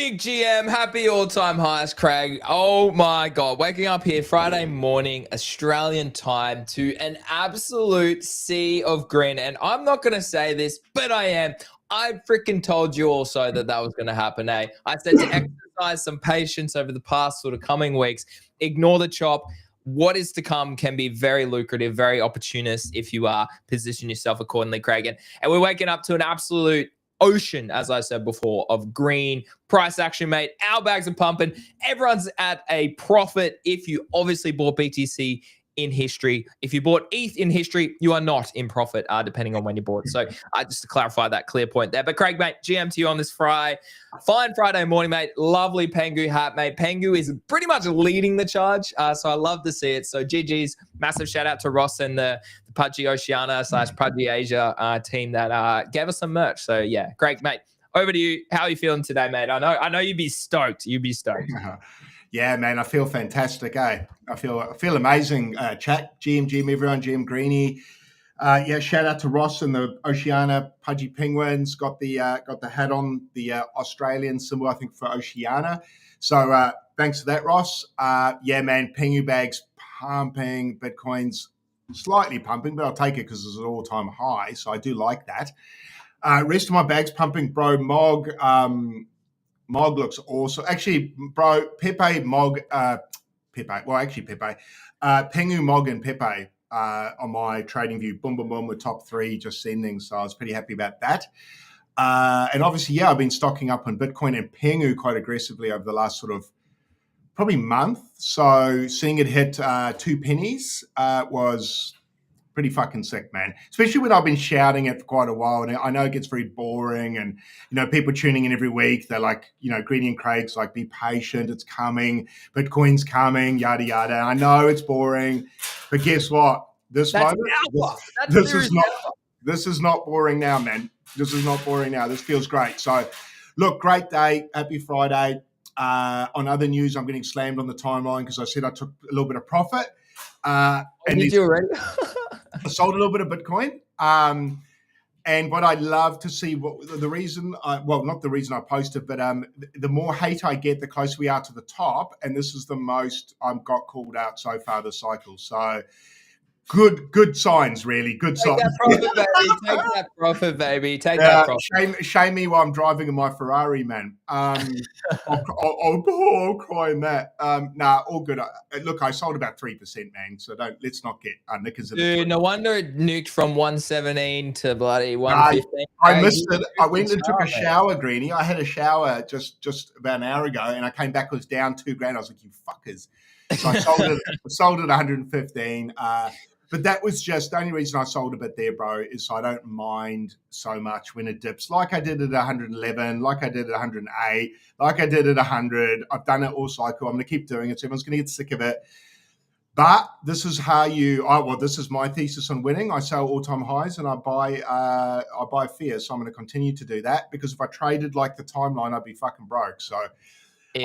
Big GM, happy all-time highs, Craig. Oh my God, waking up here Friday morning, Australian time, to an absolute sea of green. And I'm not going to say this, but I am. I freaking told you also that was going to happen, eh? I said to exercise some patience over the past sort of coming weeks. Ignore the chop. What is to come can be very lucrative, very opportunist if you position yourself accordingly, Craig. And we're waking up to an absolute ocean, as I said before, of green price action, mate. Our bags are pumping. Everyone's at a profit if you obviously bought BTC in history. If you bought ETH in history, you are not in profit, depending on when you bought. So just to clarify that clear point there. But Craig, mate, GM to you on this fine Friday morning, mate. Lovely Pengu hat, mate. Pengu is pretty much leading the charge. So I love to see it. So GG's, massive shout out to Ross and the Pudgy Oceania / Pudgy Asia team that gave us some merch. So yeah, Craig, mate, over to you. How are you feeling today, mate? I know you'd be stoked. You'd be stoked. Yeah, man, I feel fantastic. I feel amazing. Chat, GM, everyone, GM Greeny. Yeah, shout out to Ross and the Oceania Pudgy Penguins. Got the hat on, the Australian symbol, I think, for Oceania. So thanks for that, Ross. Yeah, man, Pengu bags pumping, Bitcoin's slightly pumping, but I'll take it because it's an all-time high. So I do like that. Rest of my bags pumping, bro. Mog looks awesome. Actually, bro, Pepe, Mog, Pepe. Well, actually, Pepe. Pengu, Mog, and Pepe on my trading view. Boom, boom, boom, with top three just sending. So I was pretty happy about that. And obviously, yeah, I've been stocking up on Bitcoin and Pengu quite aggressively over the last sort of probably month. So seeing it hit 2 pennies was pretty fucking sick, man. Especially when I've been shouting it for quite a while. And I know it gets very boring. And, people tuning in every week, they're like, Greeny and Craig's like, be patient, it's coming. Bitcoin's coming, yada, yada. I know it's boring. But guess what? This is not boring now, man. This is not boring now. This feels great. So, look, great day. Happy Friday. On other news, I'm getting slammed on the timeline because I said I took a little bit of profit. And did you already? I sold a little bit of Bitcoin. And what I love to see, not the reason I posted, but the more hate I get, the closer we are to the top. And this is the most I've got called out so far this cycle. So good signs, really. Good signs. Take that profit, baby. Take that profit. Shame me while I'm driving in my Ferrari, man. I'll cry in that. Nah, all good. Look, I sold about 3%, man. So let's not get knickers in Dude, no wonder it nuked from 117 to bloody 115. I missed it. I went and took a shower, Greeny. I had a shower just about an hour ago, and I came back, it was down $2,000. I was like, you fuckers. So I sold it 115. But that was just the only reason I sold a bit there, bro, is so I don't mind so much when it dips, like I did at 111, like I did at 108, like I did at 100. I've done it all cycle. I'm going to keep doing it. So everyone's going to get sick of it. But this is this is my thesis on winning. I sell all-time highs and I buy fear. So I'm going to continue to do that because if I traded like the timeline, I'd be fucking broke. So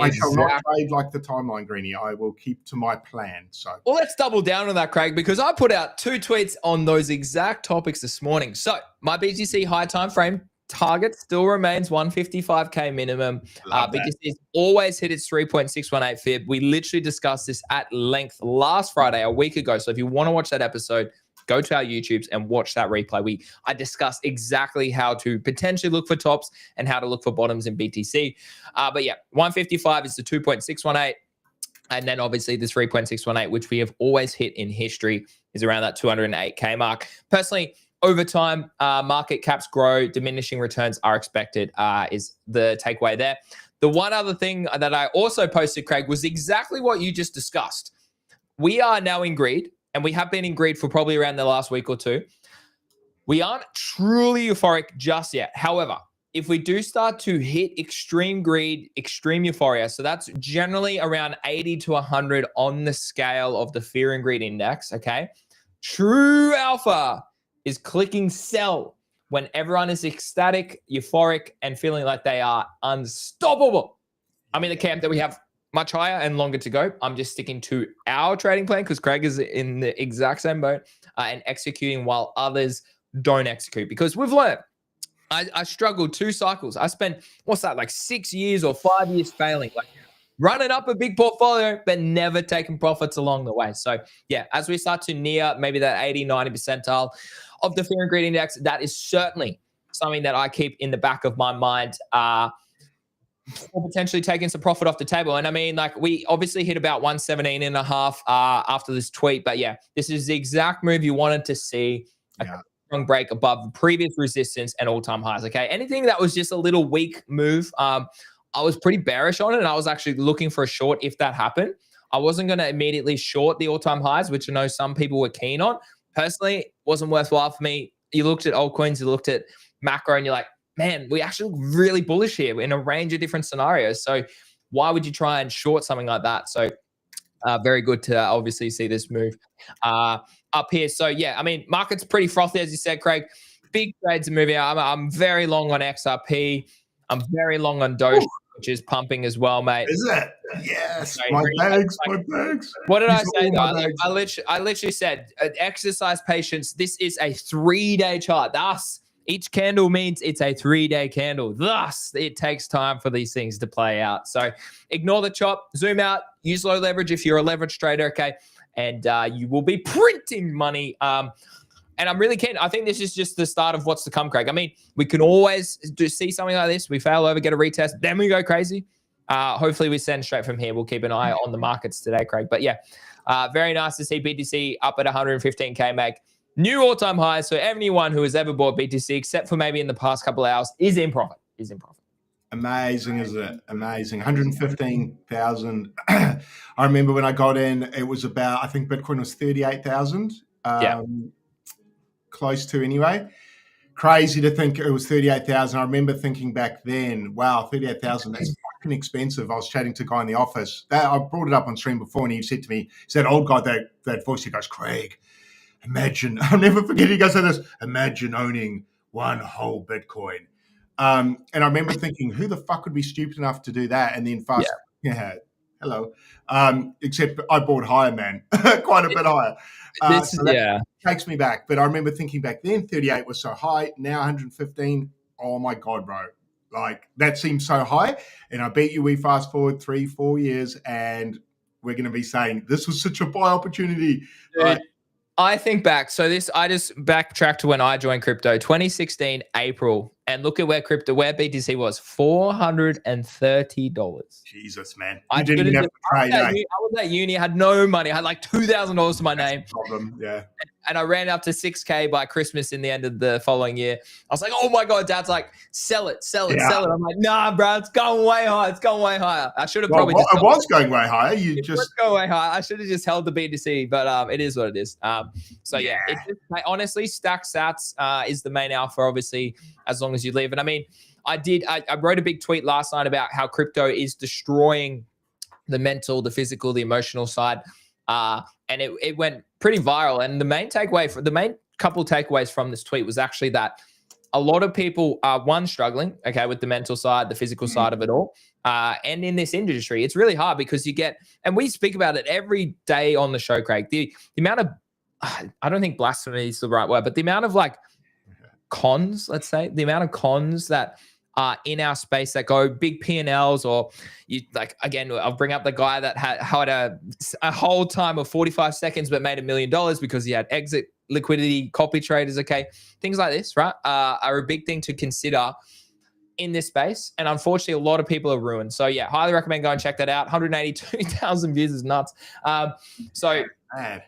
I shall not trade like the timeline, Greeny. I will keep to my plan. So, well, let's double down on that, Craig, because I put out 2 tweets on those exact topics this morning. So my BTC high time frame target still remains 155K minimum. BTC has always hit its 3.618 fib. We literally discussed this at length last Friday, a week ago. So if you want to watch that episode, go to our YouTubes and watch that replay. I discussed exactly how to potentially look for tops and how to look for bottoms in BTC. But yeah, 155 is the 2.618. And then obviously the 3.618, which we have always hit in history, is around that 208K mark. Personally, over time, market caps grow, diminishing returns are expected, is the takeaway there. The one other thing that I also posted, Craig, was exactly what you just discussed. We are now in greed. And we have been in greed for probably around the last week or two. We aren't truly euphoric just yet. However, if we do start to hit extreme greed, extreme euphoria, so that's generally around 80 to 100 on the scale of the fear and greed index, okay? True alpha is clicking sell when everyone is ecstatic, euphoric, and feeling like they are unstoppable. I'm in the camp that we have much higher and longer to go. I'm just sticking to our trading plan because Craig is in the exact same boat and executing while others don't execute because we've learned I struggled 2 cycles. I spent, what's that, like 6 years or 5 years failing, like running up a big portfolio, but never taking profits along the way. So yeah, as we start to near maybe that 80, 90 percentile of the Fear and Greed Index, that is certainly something that I keep in the back of my mind for potentially taking some profit off the table. And I mean, like, we obviously hit about 117.5 after this tweet, but yeah, this is the exact move you wanted to see. Strong break above the previous resistance and all-time highs. Okay, anything that was just a little weak move, I was pretty bearish on it, and I was actually looking for a short if that happened. I wasn't going to immediately short the all-time highs, which I know some people were keen on. Personally, wasn't worthwhile for me. You looked at altcoins, you looked at macro, and you're like, man, we actually look really bullish here in a range of different scenarios. So why would you try and short something like that? So very good to obviously see this move up here. So yeah, I mean, market's pretty frothy, as you said, Craig. Big trades are moving out. I'm very long on XRP. I'm very long on Doge, which is pumping as well, mate. Is it? Yes. My bags. What did I say? I literally said, exercise patience. This is a 3-day chart. Thus, each candle means it's a 3-day candle. Thus, it takes time for these things to play out. So ignore the chop, zoom out, use low leverage if you're a leverage trader, okay? And you will be printing money. And I'm really keen. I think this is just the start of what's to come, Craig. I mean, we can always see something like this. We fail over, get a retest, then we go crazy. Hopefully we send straight from here. We'll keep an eye on the markets today, Craig. But yeah, very nice to see BTC up at 115K, make new all-time highs. So everyone who has ever bought BTC, except for maybe in the past couple of hours, is in profit. Amazing, isn't it? Amazing. 115,000. I remember when I got in, it was about, I think Bitcoin was 38,000. Close to anyway. Crazy to think it was 38,000. I remember thinking back then, wow, 38,000, that's fucking expensive. I was chatting to a guy in the office. I brought it up on stream before, and he said to me, that old guy, that voice, he goes, Craig, imagine, I'll never forget, he goes like this, imagine owning one whole Bitcoin. And I remember thinking, who the fuck would be stupid enough to do that? And then hello. Except I bought higher, man, quite a bit higher. Takes me back. But I remember thinking back then, 38 was so high. Now 115. Oh my God, bro. Like, that seems so high. And I bet you we fast forward 3-4 years and we're going to be saying, this was such a buy opportunity. Dude, I think back. So I just backtracked to when I joined crypto, 2016, April. And look at where BTC was, $430. Jesus, man. I didn't even have to trade. I was at uni, I had no money. I had like $2,000 to my name. Problem. Yeah. And I ran up to 6K by Christmas in the end of the following year. I was like, oh my God, Dad's like, sell it. I'm like, nah, bro, it's going way higher. I should have probably it was going way higher. It was going way higher. I should have just held the BTC, but it is what it is. So yeah, honestly, stack sats is the main alpha, obviously, as long as you leave. And I mean, I wrote a big tweet last night about how crypto is destroying the mental, the physical, the emotional side. And it went pretty viral. And the main couple takeaways from this tweet was actually that a lot of people are struggling, okay, with the mental side, the physical side of it all. And in this industry, it's really hard because you get, and we speak about it every day on the show, Craig, the amount of, I don't think blasphemy is the right word, but the amount of like cons, let's say, the amount of cons that are in our space that go big P&Ls, or you like, again, I'll bring up the guy that had a whole time of 45 seconds but made $1 million because he had exit liquidity, copy traders, okay? Things like this, right, are a big thing to consider in this space. And unfortunately, a lot of people are ruined. So yeah, highly recommend go and check that out. 182,000 views is nuts.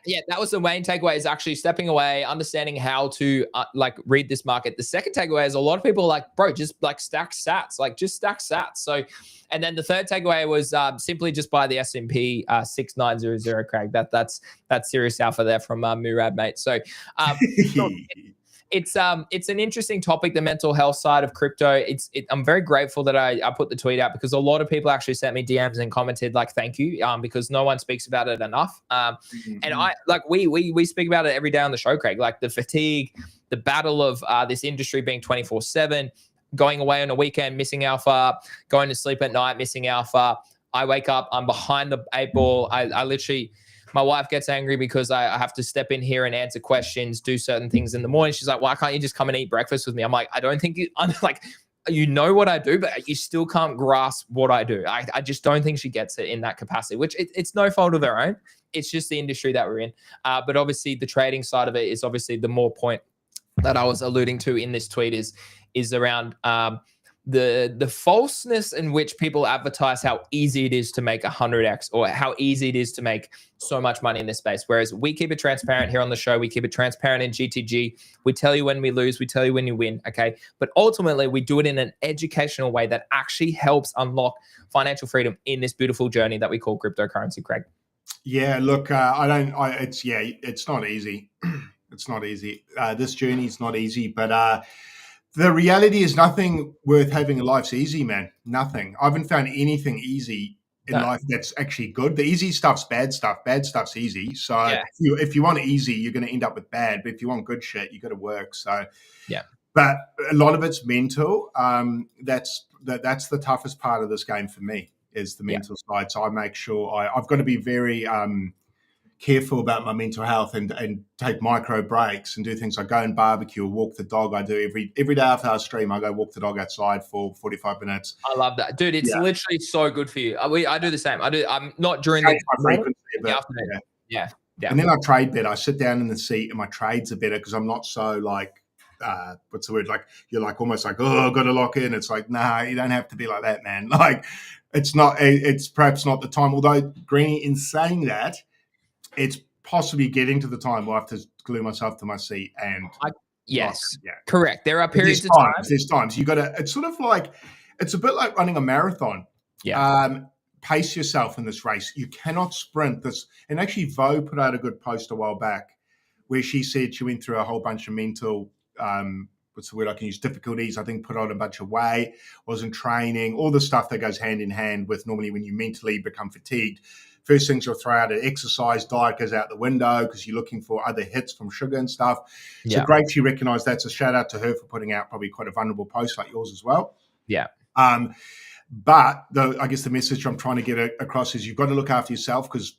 Yeah, that was the main takeaway, is actually stepping away, understanding how to like read this market. The second takeaway is a lot of people are like, bro, just like stack sats, like just stack sats. So, and then the third takeaway was simply just buy the S&P 6900, Craig. That's serious alpha there from Murad, mate. So it's an interesting topic, the mental health side of crypto. I'm very grateful that I put the tweet out, because a lot of people actually sent me DMs and commented like, thank you, because no one speaks about it enough. And I like we speak about it every day on the show, Craig, like the fatigue, the battle of this industry being 24/7, going away on a weekend, missing alpha, going to sleep at night, missing alpha. I wake up, I'm behind the 8 ball. I literally, my wife gets angry because I have to step in here and answer questions, do certain things in the morning. She's like, why can't you just come and eat breakfast with me? I'm like, I don't think I'm like, you know what I do, but you still can't grasp what I do. I just don't think she gets it in that capacity, which it's no fault of her own. It's just the industry that we're in. But obviously the trading side of it is obviously the more point that I was alluding to in this tweet is around the falseness in which people advertise how easy it is to make 100x or how easy it is to make so much money in this space. Whereas we keep it transparent here on the show. We keep it transparent in GTG. We tell you when we lose. We tell you when you win. Okay. But ultimately we do it in an educational way that actually helps unlock financial freedom in this beautiful journey that we call cryptocurrency, Craig. Yeah, look, it's not easy. It's not easy. This journey is not easy, but the reality is nothing worth having in life's easy, man. Nothing. I haven't found anything easy in life that's actually good. The easy stuff's bad stuff. Bad stuff's easy. So if you want easy, you're going to end up with bad. But if you want good shit, you got to work. So yeah. But a lot of it's mental. That's the toughest part of this game for me is the mental side. So I make sure I've got to be very careful about my mental health and take micro breaks and do things like go and barbecue or walk the dog. I do every day after I stream, I go walk the dog outside for 45 minutes. I love that. Dude, it's literally so good for you. I do the same. I'm not during the frequency, the afternoon. Yeah. And then I trade better. I sit down in the seat and my trades are better because I'm not so like, what's the word? Like you're like almost like, oh, I've got to lock in. It's like, nah, you don't have to be like that, man. Like it's perhaps not the time. Although Greeny, in saying that, it's possibly getting to the time where I have to glue myself to my seat and correct. There are periods of time. There's times you got to. It's sort of like it's a bit like running a marathon. Yeah. Pace yourself in this race. You cannot sprint this. And actually, Vo put out a good post a while back where she said she went through a whole bunch of mental. What's the word I can use? Difficulties. I think put on a bunch of weight, wasn't training, all the stuff that goes hand in hand with normally when you mentally become fatigued. First things you'll throw out an exercise, diet goes out the window because you're looking for other hits from sugar and stuff. So great she recognised that's a shout out to her for putting out probably quite a vulnerable post like yours as well. Yeah. But I guess the message I'm trying to get across is you've got to look after yourself because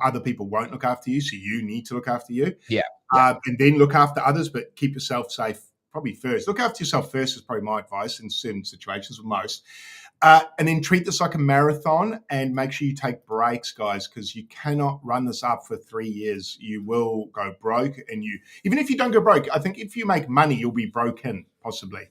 other people won't look after you. So you need to look after you. Yeah. And then look after others, but keep yourself safe probably first. Look after yourself first is probably my advice in certain situations with most. And then treat this like a marathon and make sure you take breaks, guys, because you cannot run this up for 3 years. You will go broke. And even if you don't go broke, I think if you make money, you'll be broken possibly.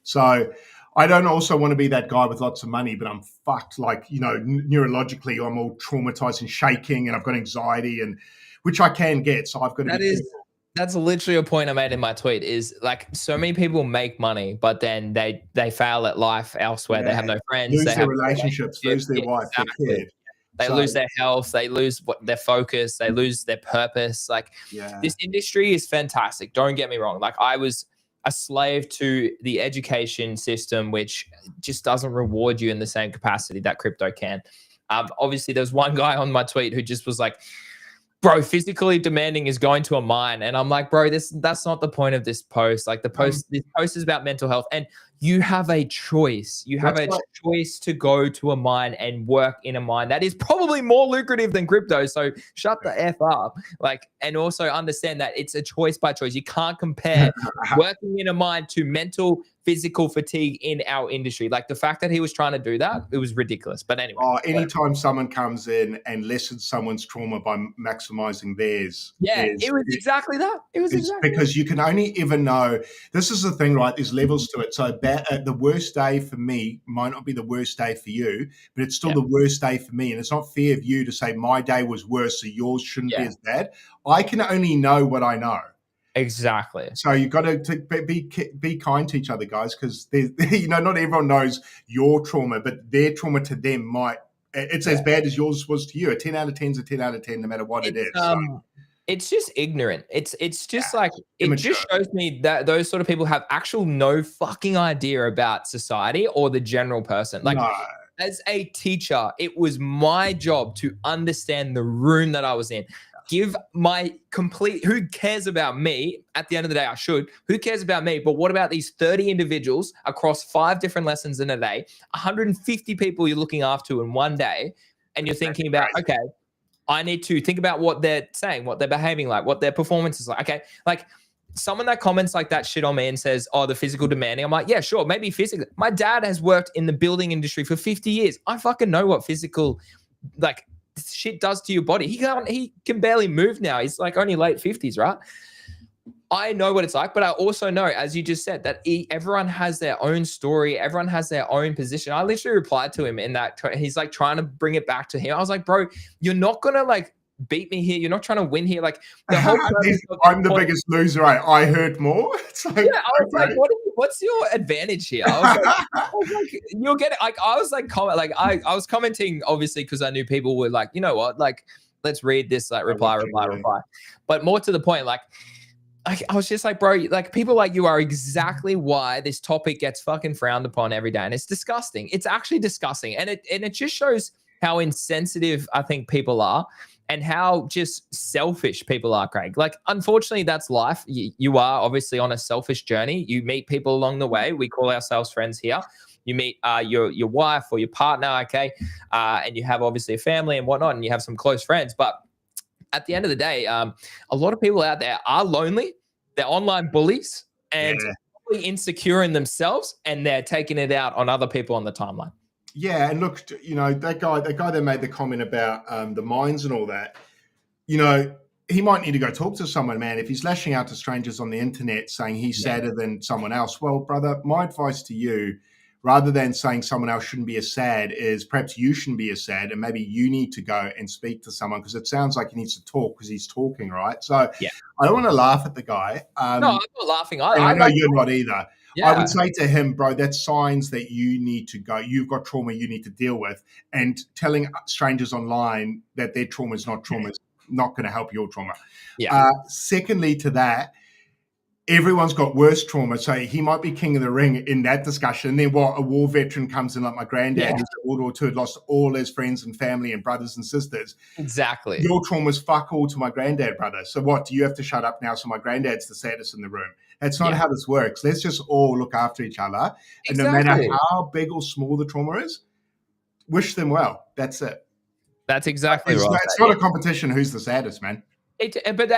So I don't also want to be that guy with lots of money, but I'm fucked like, neurologically, I'm all traumatized and shaking and I've got anxiety and which I can get. So I've got to be careful. That's literally a point I made in my tweet is like so many people make money, but then they fail at life elsewhere. They have no friends. Lose they their have relationships, lose their wife, their kid. They lose their health. They lose their focus. They lose their purpose. Like this industry is fantastic. Don't get me wrong. Like I was a slave to the education system, which just doesn't reward you in the same capacity that crypto can. Obviously, there's one guy on my tweet who just was like, bro, physically demanding is going to a mine. And I'm like, bro, that's not the point of this post. Like this post is about mental health and you have a choice. You have choice to go to a mine and work in a mine that is probably more lucrative than crypto. So shut the F up. Like, and also understand that it's a choice by choice. You can't compare working in a mine to mental, physical fatigue in our industry. Like the fact that he was trying to do that, it was ridiculous. But anyway. Anytime someone comes in and lessens someone's trauma by maximizing theirs. It was exactly that. It was exactly because you can only ever know. This is the thing, right? There's levels to it. So the worst day for me might not be the worst day for you, but it's still the worst day for me. And it's not fair of you to say my day was worse, so yours shouldn't be as bad. I can only know what I know. Exactly. So you've got to be kind to each other, guys, because not everyone knows your trauma, but their trauma to them it's as bad as yours was to you. A 10 out of 10 is a 10 out of 10, no matter what it is. It's just ignorant. It's just like it just shows me that those sort of people have actual no fucking idea about society or the general person. Like as a teacher, it was my job to understand the room that I was in. Give my complete, who cares about me? At the end of the day, I should. Who cares about me? But what about these 30 individuals across 5 different lessons in a day, 150 people you're looking after in one day, and you're thinking about, okay, I need to think about what they're saying, what they're behaving like, what their performance is like. Okay, like someone that comments like that shit on me and says, oh, the physical demanding. I'm like, yeah, sure, maybe physically. My dad has worked in the building industry for 50 years. I fucking know what physical, like, shit does to your body. He can barely move now. He's like only late 50s, right? I know what it's like, but I also know, as you just said, that everyone has their own story. Everyone has their own position. I literally replied to him in that he's like trying to bring it back to him. I was like, bro, you're not going to like beat me here. You're not trying to win here. Like the whole I'm the biggest loser. I hurt more. It's like, yeah, I was like, what's your advantage here? I was like, you'll get it. Like, I was like, I was commenting obviously because I knew people were like, you know what, like, let's read this, like, reply. But more to the point, like, I was just like, bro, like, people like you are exactly why this topic gets fucking frowned upon every day, and it's disgusting. It's actually disgusting, and it just shows how insensitive I think people are. And how just selfish people are, Craig. Like, unfortunately, that's life. You are obviously on a selfish journey. You meet people along the way. We call ourselves friends here. You meet your wife or your partner, okay? And you have obviously a family and whatnot, and you have some close friends. But at the end of the day, a lot of people out there are lonely. They're online bullies and probably insecure in themselves, and they're taking it out on other people on the timeline. Yeah, and look, you know, that guy that made the comment about the mines and all that, you know, he might need to go talk to someone, man. If he's lashing out to strangers on the internet saying he's sadder than someone else, well, brother, my advice to you, rather than saying someone else shouldn't be as sad, is perhaps you shouldn't be as sad, and maybe you need to go and speak to someone, because it sounds like he needs to talk because he's talking, right? So I don't want to laugh at the guy. No, I'm not laughing. I know you're not either. Yeah. I would say to him, bro, that's signs that you need to go. You've got trauma you need to deal with. And telling strangers online that their trauma is not trauma is not going to help your trauma. Yeah. Secondly to that, everyone's got worse trauma. So he might be king of the ring in that discussion. And then a war veteran comes in like my granddad, who's in World War II, lost all his friends and family and brothers and sisters. Exactly. Your trauma's fuck all to my granddad, brother. So what, do you have to shut up now so my granddad's the saddest in the room? That's not how this works. Let's just all look after each other. And no matter how big or small the trauma is, wish them well. That's it. That's exactly right. It's not a competition who's the saddest, man. But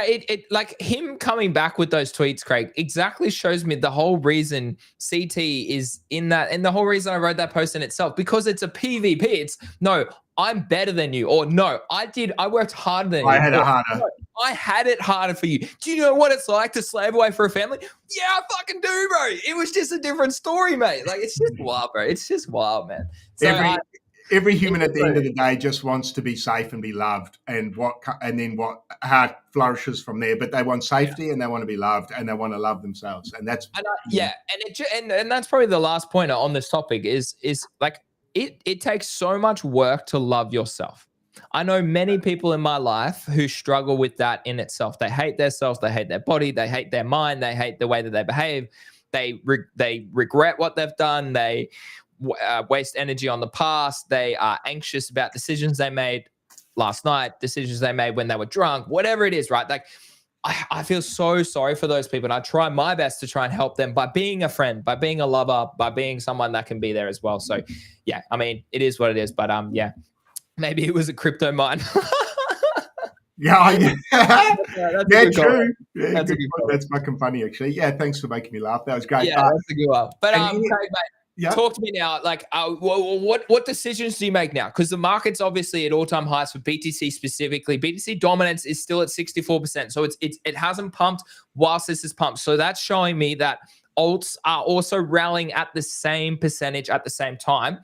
like him coming back with those tweets, Craig, exactly shows me the whole reason CT is in that, and the whole reason I wrote that post in itself, because it's a PvP. It's no, I'm better than you, or no, I worked harder than you. I had it harder. No, I had it harder for you. Do you know what it's like to slave away for a family? Yeah, I fucking do, bro. It was just a different story, mate. Like, it's just wild, bro. It's just wild, man. So every human at the end of the day just wants to be safe and be loved, and how it flourishes from there. But they want safety and they want to be loved and they want to love themselves, and that's and that's probably the last point on this topic is like it takes so much work to love yourself. I know many people in my life who struggle with that in itself. They hate themselves, they hate their body, they hate their mind, they hate the way that they behave. They regret what they've done. They waste energy on the past. They are anxious about decisions they made last night, decisions they made when they were drunk, whatever it is, right? Like, I feel so sorry for those people, and I try my best to try and help them by being a friend, by being a lover, by being someone that can be there as well. So yeah, I mean, it is what it is, but maybe it was a crypto mine. Yeah, true. Yeah, that's fucking funny, actually. Yeah, thanks for making me laugh. That was great. Yeah, that's a good one. But Craig, mate, talk to me now. Like, what decisions do you make now? Because the market's obviously at all-time highs for BTC specifically. BTC dominance is still at 64%, so it hasn't pumped whilst this is pumped. So that's showing me that alts are also rallying at the same percentage at the same time.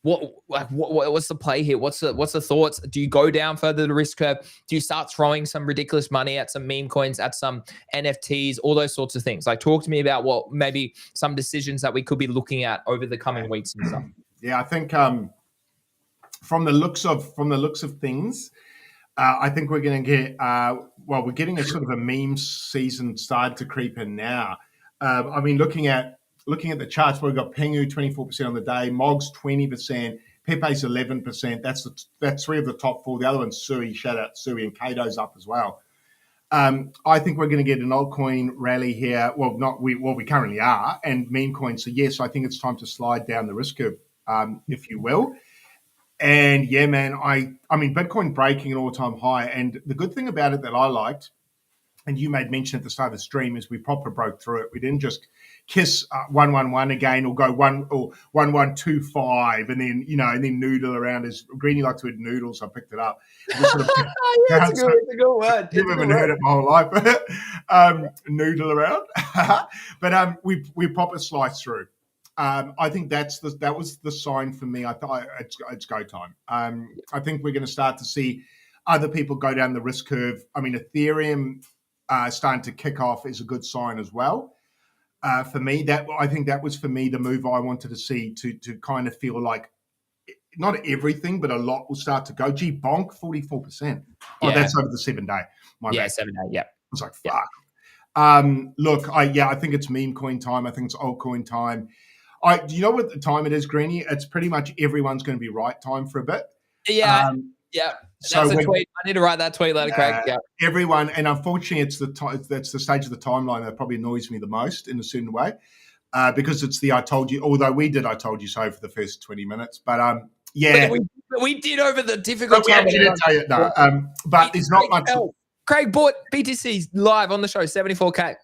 What's the play here? What's the thoughts? Do you go down further the risk curve? Do you start throwing some ridiculous money at some meme coins, at some NFTs, all those sorts of things? Like, talk to me about what maybe some decisions that we could be looking at over the coming weeks and stuff. Yeah, I think from the looks of things, I think we're going to get we're getting a sort of a meme season started to creep in now. I mean, looking at the charts, we've got PENGU 24% on the day, Mog's 20%, Pepe's 11%. That's three of the top four. The other one's SUI. Shout out SUI, and Cato's up as well. I think we're going to get an altcoin rally here. Well, we currently are, and meme coins. So yes, I think it's time to slide down the risk curve, if you will. And yeah, man, I mean, Bitcoin breaking an all-time high. And the good thing about it that I liked, and you made mention at the start of the stream, is we proper broke through it. We didn't just kiss 111 again, or go 1125, and then and then noodle around. As Greeny likes to eat noodles, I picked it up. Just sort of yeah, it's a good word. Never even heard it my whole life. Noodle around, but we proper sliced through. I think that was the sign for me. I thought it's go time. I think we're going to start to see other people go down the risk curve. I mean, Ethereum starting to kick off is a good sign as well. For me, I think that was for me the move I wanted to see to kind of feel like not everything, but a lot will start to go. Gee, bonk 44%. Oh, that's over the 7 day. My bad. 7 day. Yeah, I was like, fuck. Look, I think it's meme coin time. I think it's altcoin time. Do you know what the time it is, Greeny? It's pretty much everyone's going to be right time for a bit. Yeah. That's a tweet. I need to write that tweet later, Craig. Yeah. Everyone, and unfortunately, that's the stage of the timeline that probably annoys me the most in a certain way, because it's the I told you. Although we did I told you so for the first 20 minutes, but yeah, but we did over the difficult time. We actually did tell you no, but there's not much. Craig bought BTC live on the show, 74K.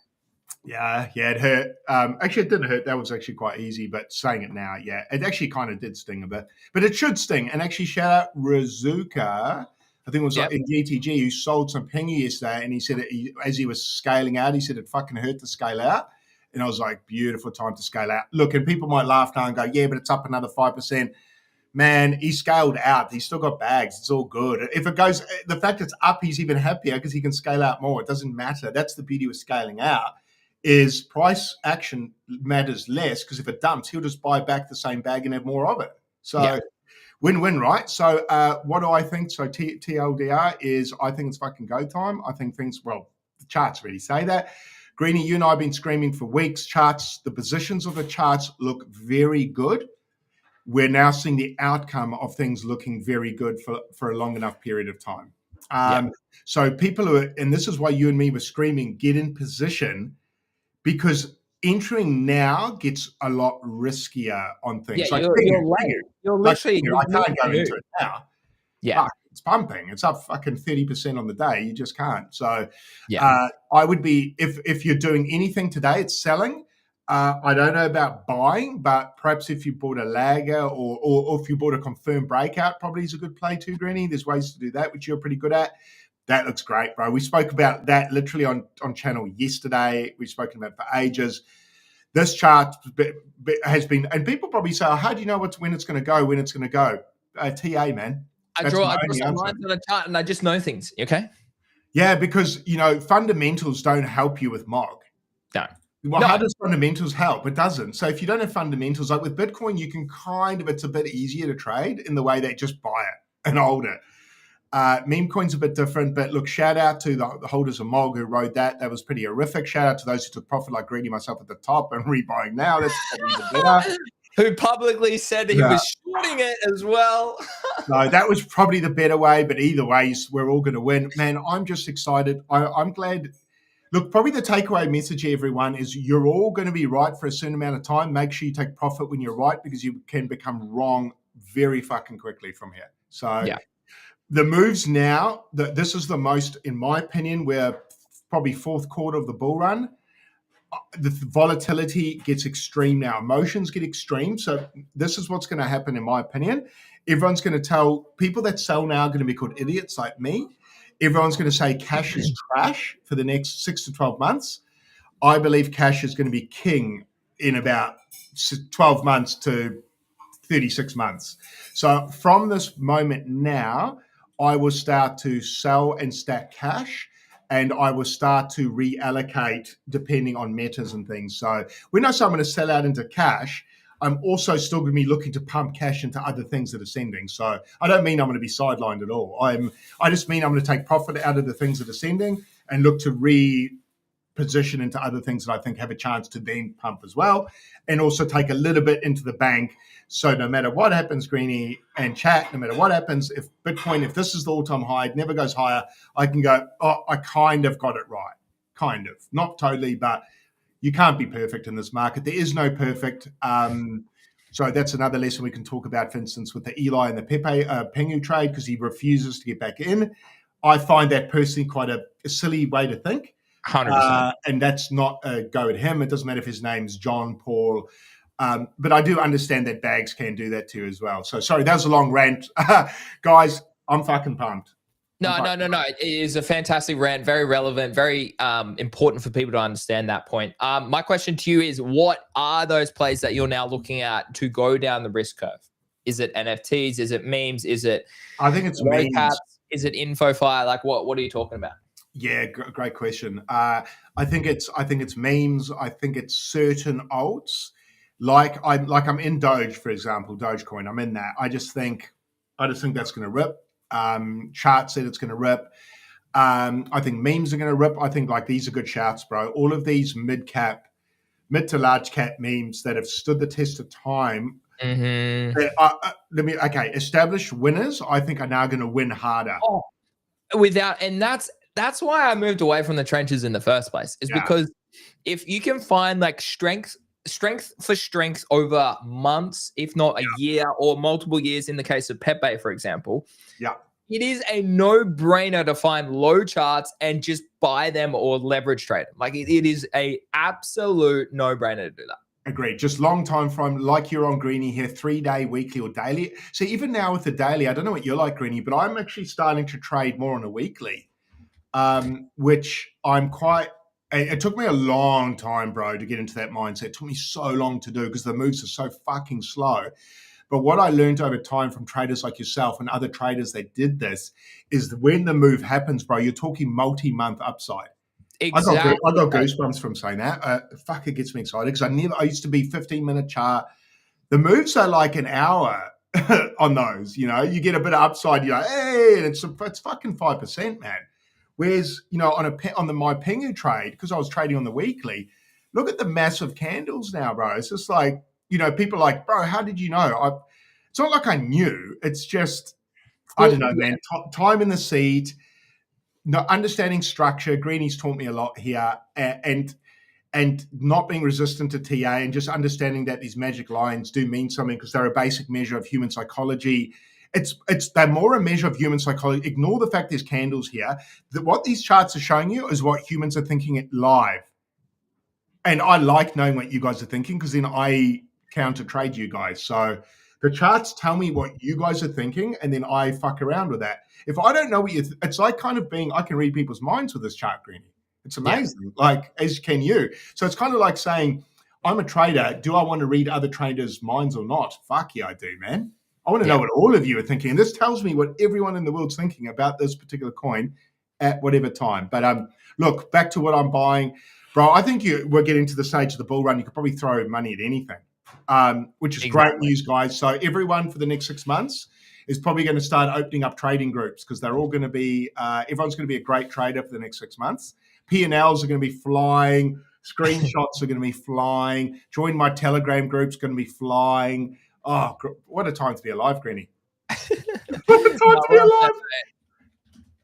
Yeah, it hurt. Actually, it didn't hurt. That was actually quite easy. But saying it now, yeah, it actually kind of did sting a bit. But it should sting. And actually, shout out Razuka. I think it was like in GTG who sold some PENGU yesterday, and he said as he was scaling out, he said it fucking hurt to scale out. And I was like, beautiful time to scale out. Look, and people might laugh now and go, yeah, but it's up another 5%. Man, he scaled out. He's still got bags. It's all good. If it goes, the fact it's up, he's even happier because he can scale out more. It doesn't matter. That's the beauty of scaling out. Is price action matters less, because if it dumps, he'll just buy back the same bag and have more of it. So win-win, right? So what do I think? So TLDR is I think it's fucking go time. I think the charts really say that. Greeny, you and I have been screaming for weeks. The positions of the charts look very good. We're now seeing the outcome of things looking very good for a long enough period of time. So people and this is why you and me were screaming, get in position, because entering now gets a lot riskier on things. Yeah, you're late. You're literally. I can't go into it now. Yeah, it's pumping. It's up fucking 30% on the day. You just can't. So, I would be if you're doing anything today, it's selling. I don't know about buying, but perhaps if you bought a lagger or if you bought a confirmed breakout, probably is a good play too, Greeny. There's ways to do that, which you're pretty good at. That looks great, bro. We spoke about that literally on channel yesterday. We've spoken about it for ages. This chart has been, and people probably say, how do you know when it's going to go, TA, man. I draw some lines on a chart and I just know things, okay? Yeah, because, fundamentals don't help you with Mog. No. Well, how does fundamentals help? It doesn't. So if you don't have fundamentals, like with Bitcoin, you can it's a bit easier to trade in the way they just buy it and hold it. Memecoin's a bit different, but look, shout out to the holders of Mog who rode that. That was pretty horrific. Shout out to those who took profit like Greeny, myself at the top, and rebuying now. That's probably the better. Who publicly said that he was shorting it as well. No, that was probably the better way, but either way, we're all going to win. Man, I'm just excited. I'm glad. Look, probably the takeaway message, everyone, is you're all going to be right for a certain amount of time. Make sure you take profit when you're right, because you can become wrong very fucking quickly from here. So the moves now, this is the most, in my opinion, we're probably fourth quarter of the bull run. The volatility gets extreme now. Emotions get extreme. So this is what's going to happen, in my opinion. Everyone's going to tell people that sell now are going to be called idiots like me. Everyone's going to say cash is trash for the next 6 to 12 months. I believe cash is going to be king in about 12 months to 36 months. So from this moment now, I will start to sell and stack cash, and I will start to reallocate depending on metas and things. So when I say I'm going to sell out into cash, I'm also still going to be looking to pump cash into other things that are sending. So I don't mean I'm going to be sidelined at all. I just mean I'm going to take profit out of the things that are sending and look to reposition into other things that I think have a chance to then pump as well, and also take a little bit into the bank. So no matter what happens, Greeny and chat, no matter what happens, if this is the all-time high, it never goes higher, I can go, I kind of got it right. Kind of. Not totally, but you can't be perfect in this market. There is no perfect. So that's another lesson we can talk about, for instance, with the Eli and the Pepe PENGU trade, because he refuses to get back in. I find that personally quite a silly way to think. 100%. And that's not a go at him. It doesn't matter if his name's John, Paul. But I do understand that Bags can do that too as well. So sorry, that was a long rant. Guys, I'm fucking pumped. No. It is a fantastic rant, very relevant, very important for people to understand that point. My question to you is, what are those plays that you're now looking at to go down the risk curve? Is it NFTs? Is it memes? Is it? I think it's memes. Caps? Is it InfoFire? Like, what are you talking about? Yeah, great question. I think it's memes. I think it's certain alts. Like I'm in Doge, for example, Dogecoin. I'm in that. I just think that's going to rip. Chart said it's going to rip. I think memes are going to rip. I think like these are good charts, bro. All of these mid to large cap memes that have stood the test of time. Established winners, I think, are now going to win harder. And that's why I moved away from the trenches in the first place. Because if you can find like strength for strength over months, if not a year or multiple years, in the case of Pepe, for example, it is a no-brainer to find low charts and just buy them or leverage trade them. Like it is a absolute no-brainer to do that. Agreed. Just long time frame, like you're on Greeny here, 3-day, weekly, or daily. So even now with the daily, I don't know what you're like, Greeny, but I'm actually starting to trade more on a weekly, which I'm quite. It took me a long time, bro, to get into that mindset. It took me so long to do because the moves are so fucking slow. But what I learned over time from traders like yourself and other traders that did this is when the move happens, bro, you're talking multi-month upside. Exactly. I got goosebumps from saying that. It gets me excited because I used to be 15-minute chart. The moves are like an hour on those. You know, you get a bit of upside. You're like, hey, and it's fucking 5%, man. Whereas, you know, on my PENGU trade, because I was trading on the weekly, look at the massive candles now, bro. It's just like, you know, people are like, bro, how did you know? It's not like I knew. It's just, I don't know, man. Time in the seat, understanding structure. Greeny's taught me a lot here, and not being resistant to TA, and just understanding that these magic lines do mean something because they're a basic measure of human psychology. They're more a measure of human psychology. Ignore the fact there's candles here. What these charts are showing you is what humans are thinking live. And I like knowing what you guys are thinking because then I counter trade you guys. So the charts tell me what you guys are thinking, and then I fuck around with that. If I don't know what it's like kind of being, I can read people's minds with this chart, Greeny. It's amazing. Like, as can you. So it's kind of like saying, I'm a trader. Do I want to read other traders' minds or not? Fuck yeah, I do, man. I want to know what all of you are thinking. And this tells me what everyone in the world's thinking about this particular coin at whatever time. But look, back to what I'm buying. Bro, I think we're getting to the stage of the bull run. You could probably throw money at anything, which is great news, guys. So everyone for the next 6 months is probably going to start opening up trading groups because they're all going to be, everyone's going to be a great trader for the next 6 months. P&Ls are going to be flying. Screenshots are going to be flying. Join my Telegram group's going to be flying. Oh, what a time to be alive, Greeny. What a time to be alive.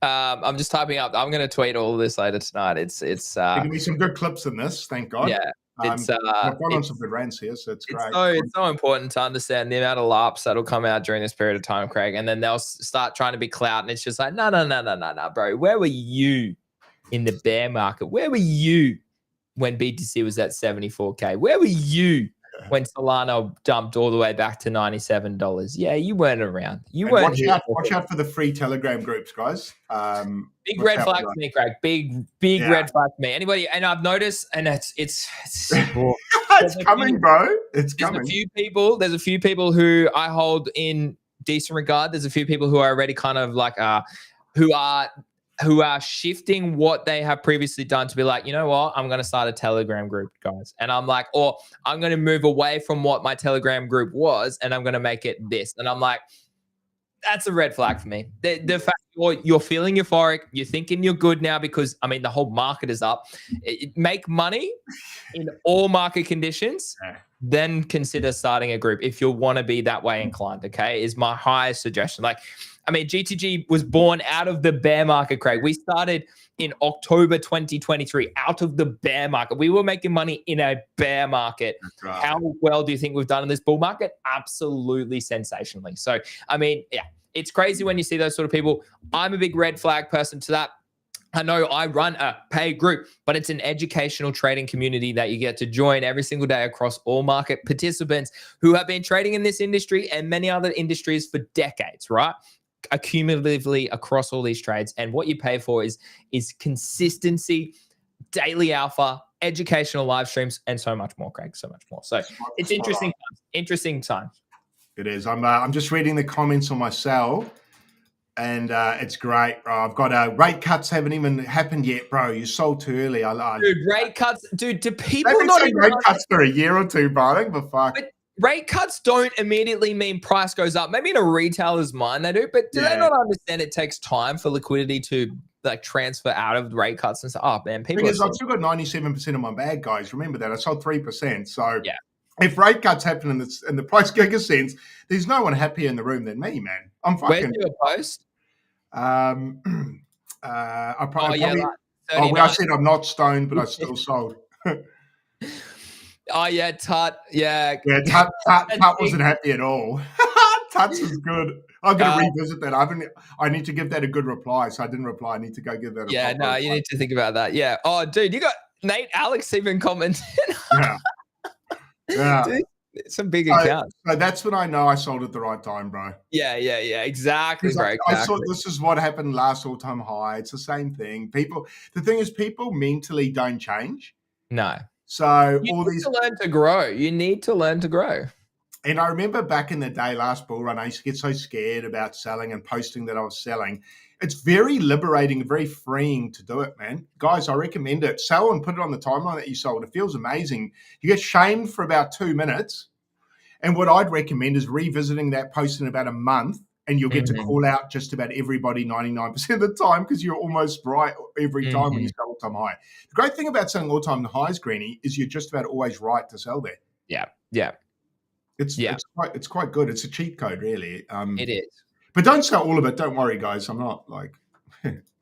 I'm just typing up. I'm going to tweet all of this later tonight. There can be some good clips in this, thank God. Yeah. I've gone on some good rants here, so it's great. It's so important to understand the amount of LARPs that'll come out during this period of time, Craig, and then they'll start trying to be clout, and it's just like, no, bro. Where were you in the bear market? Where were you when BTC was at 74K? Where were you when Solana dumped all the way back to $97? Yeah, you weren't around. You weren't. Watch out for the free Telegram groups, guys. Big red flag for me, Craig. Big red flag for me. Anybody, and I've noticed, and it's simple. It's coming, bro. It's coming. There's a few people who I hold in decent regard. There's a few people who are already kind of like who are shifting what they have previously done to be like, you know what, I'm going to start a Telegram group, guys. And I'm like, or I'm going to move away from what my Telegram group was and I'm going to make it this. And I'm like, that's a red flag for me. The fact you're feeling euphoric, you're thinking you're good now because, I mean, the whole market is up. Make money in all market conditions, then consider starting a group if you want to be that way inclined, okay, is my highest suggestion. Like, I mean, GTG was born out of the bear market, Craig. We started in October 2023 out of the bear market. We were making money in a bear market. Right. How well do you think we've done in this bull market? Absolutely sensationally. So, I mean, yeah, it's crazy when you see those sort of people. I'm a big red flag person to that. I know I run a paid group, but it's an educational trading community that you get to join every single day across all market participants who have been trading in this industry and many other industries for decades, right? Accumulatively across all these trades. And what you pay for is consistency, daily alpha, educational live streams, and so much more, Craig, so much more. So it's interesting times. Interesting times. It is. I'm just reading the comments on my cell. And it's great, bro. I've got rate cuts haven't even happened yet, bro. You sold too early. Dude, rate cuts. Dude, do people they've been not saying even rate cuts for a year or two, bro? I don't give a fuck. But rate cuts don't immediately mean price goes up. Maybe in a retailer's mind they do, but do they not understand it takes time for liquidity to like transfer out of rate cuts and stuff? Oh man, people. Because I've still got 97% of my bag, guys. Remember that I sold 3%. So yeah. If rate cuts happen in the price giga sense, there's no one happier in the room than me, man. I'm fucking. Where's your post? I probably. Like I said I'm not stoned, but I still sold. Oh yeah, Tut. Yeah. Yeah, Tut wasn't happy at all. Tut's is good. I'm going to revisit that. I need to give that a good reply, so I didn't reply. I need to go give that. Yeah, no, you need to think about that. Yeah. Oh, dude, you got Nate Alex even commented. Yeah. Yeah. Dude, some big accounts. So that's when I know I sold at the right time, bro. Yeah. Exactly, bro. Exactly. I saw this is what happened last all-time high. It's the same thing. The thing is, people mentally don't change. No. So you need to learn to grow. You need to learn to grow. And I remember back in the day, last bull run, I used to get so scared about selling and posting that I was selling. It's very liberating, very freeing to do it, man. Guys, I recommend it. Sell and put it on the timeline that you sold. It feels amazing. You get shamed for about 2 minutes. And what I'd recommend is revisiting that post in about a month, and you'll get to call out just about everybody 99% of the time because you're almost right every time when you sell all-time high. The great thing about selling all-time highs, Greeny, is you're just about always right to sell there. Yeah. It's quite good. It's a cheat code, really. It is. But don't sell all of it. Don't worry, guys. I'm not like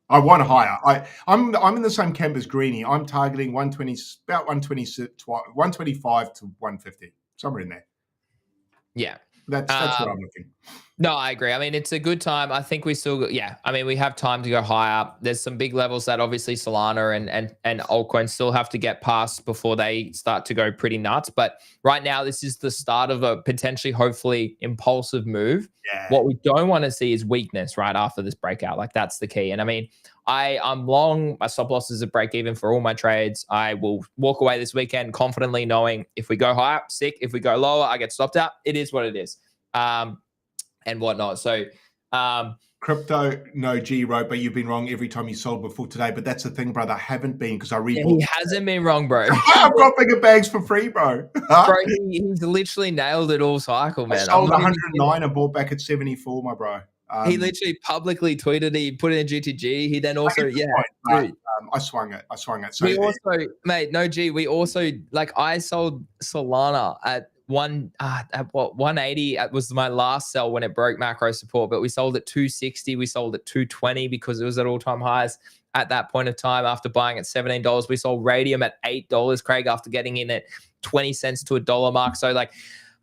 I want higher. I'm in the same camp as Greeny. I'm targeting 120, about 125 to 150, somewhere in there. Yeah, that's what I'm looking. No, I agree. I mean, it's a good time. I think we still, I mean, we have time to go higher. There's some big levels that obviously Solana and altcoins still have to get past before they start to go pretty nuts. But right now, this is the start of a potentially, hopefully, impulsive move. Yeah. What we don't want to see is weakness right after this breakout. Like, that's the key. And I mean, I'm long. My stop loss is a break even for all my trades. I will walk away this weekend confidently knowing if we go higher, sick. If we go lower, I get stopped out. It is what it is. And whatnot. So, Crypto no G wrote, but you've been wrong every time you sold before today. But that's the thing, brother. I haven't been because I rebought. He hasn't been wrong, bro. I've got bigger bags for free, bro. Bro, he's literally nailed it all cycle, man. I sold 109 and bought back at 74, my bro. He literally publicly tweeted, he put it in GTG. He then also, I swung it. So we also, mate, no G. We also, like, I sold Solana at 180 was my last sell when it broke macro support, but we sold at 260. We sold at 220 because it was at all-time highs at that point of time after buying at $17. We sold Radium at $8, Craig, after getting in at 20 cents to $1 mark. So, like,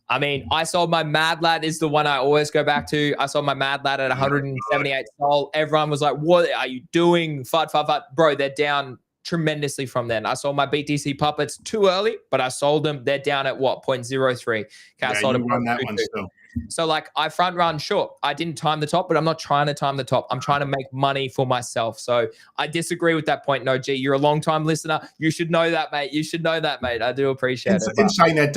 I mean, I sold my Mad Lad is the one I always go back to. I sold my Mad Lad at 178 sold. Everyone was like, what are you doing? FUD. Bro, they're down tremendously from then. I sold my BTC puppets too early, but I sold them. They're down at what, 0.03. I sold you run that one still. So, like, I front run short. I didn't time the top, but I'm not trying to time the top. I'm trying to make money for myself. So I disagree with that point. No, G, you're a long-time listener. You should know that, mate. I do appreciate it. In saying that,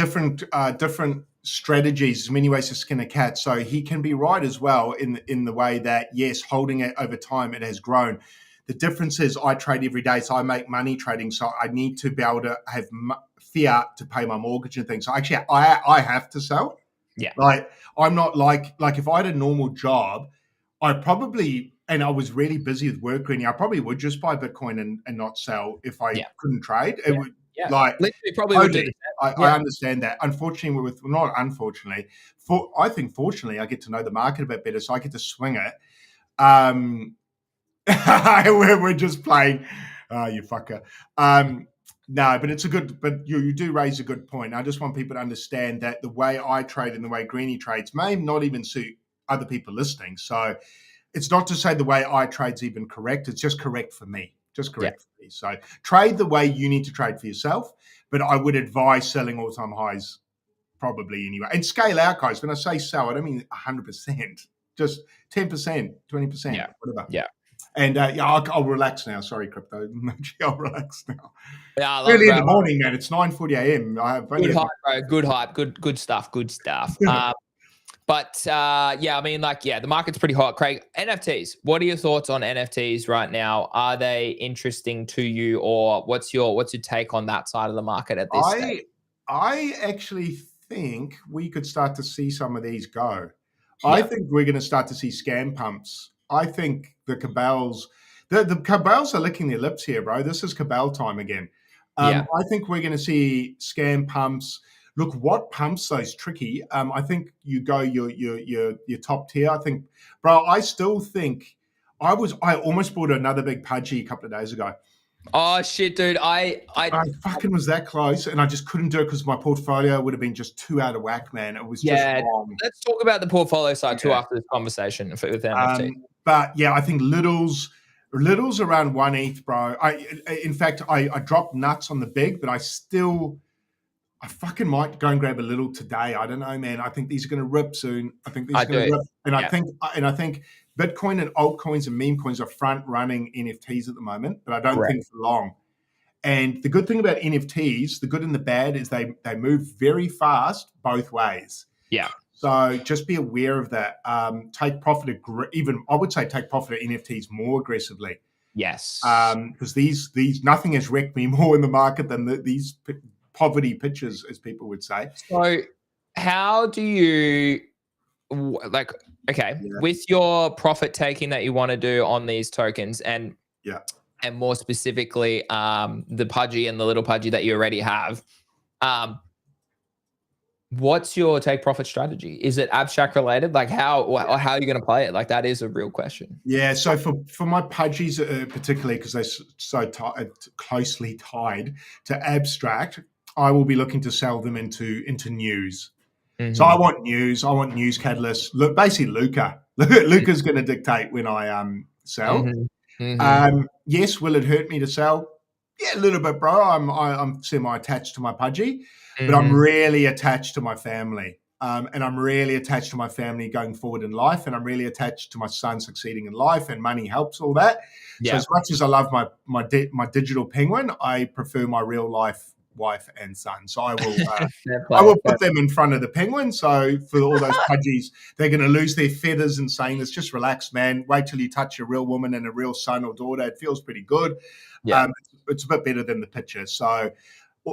different strategies, many ways to skin a cat. So he can be right as well in the way that, yes, holding it over time, it has grown. The difference is I trade every day, so I make money trading. So I need to be able to have fiat to pay my mortgage and things. So actually, I have to sell. Yeah. Like, I'm not like if I had a normal job, I probably, and I was really busy with work, Greeny, I probably would just buy Bitcoin and not sell if I couldn't trade. Yeah, Like, literally probably would do the totally. same. I understand that. Unfortunately, not unfortunately, I think fortunately, I get to know the market a bit better, so I get to swing it. We're just playing. You fucker. No, but it's a good. But you do raise a good point. I just want people to understand that the way I trade and the way Greeny trades may not even suit other people listening. So it's not to say the way I trade's even correct. It's just correct for me. Just correct for me. So trade the way you need to trade for yourself. But I would advise selling all-time highs probably anyway. And scale out, guys. When I say sell, I don't mean 100%. Just 10%, 20%, whatever. Yeah. And I'll relax now. Sorry, crypto. I'll relax now. Yeah, I love Early it, in the morning, man. It's 9:40 a.m. Good hype, bro. Good hype. Good stuff. Good stuff. But yeah, I mean, the market's pretty hot. Craig, NFTs. What are your thoughts on NFTs right now? Are they interesting to you, or what's your take on that side of the market at this stage? I actually think we could start to see some of these go. Yeah. I think we're going to start to see scam pumps. I think the cabals, the cabals are licking their lips here, bro. This is cabal time again. I think we're going to see scam pumps. Look, what pumps though is tricky. I think you go your top tier. I think, bro. I still think I almost bought another big pudgy a couple of days ago. Oh shit, dude! I fucking was that close, and I just couldn't do it because my portfolio would have been just too out of whack, man. It was just wrong. Let's talk about the portfolio side too after this conversation with NFT. But yeah, I think Little's around 1 ETH, bro. In fact, I dropped nuts on the big, but I fucking might go and grab a Little today. I don't know, man. I think these are going to rip soon. I think these are going to rip, and I think Bitcoin and altcoins and meme coins are front running NFTs at the moment, but I don't think for long. And the good thing about NFTs, the good and the bad, is they move very fast both ways. Yeah. So just be aware of that. Take profit, I would say take profit at NFTs more aggressively. Yes. Because these nothing has wrecked me more in the market than these poverty pitches, as people would say. So how do you with your profit taking that you want to do on these tokens and more specifically the pudgy and the little pudgy that you already have, what's your take profit strategy? Is it abstract related? Like how are you going to play it? Like that is a real question. Yeah. So for my pudgies, particularly because they're so closely tied to abstract, I will be looking to sell them into news. Mm-hmm. So I want news catalysts. Look, basically Luca's going to dictate when I sell. Mm-hmm. Mm-hmm. Yes, will it hurt me to sell? Yeah, a little bit, bro. I'm semi-attached to my pudgy, but I'm really attached to my family. And I'm really attached to my family going forward in life, and I'm really attached to my son succeeding in life, and money helps all that. Yeah. So as much as I love my digital penguin, I prefer my real life wife and son. So I will put them in front of the penguin. So for all those pudgies, they're going to lose their feathers and saying this. Just relax, man. Wait till you touch a real woman and a real son or daughter. It feels pretty good. Yeah. It's a bit better than the picture. So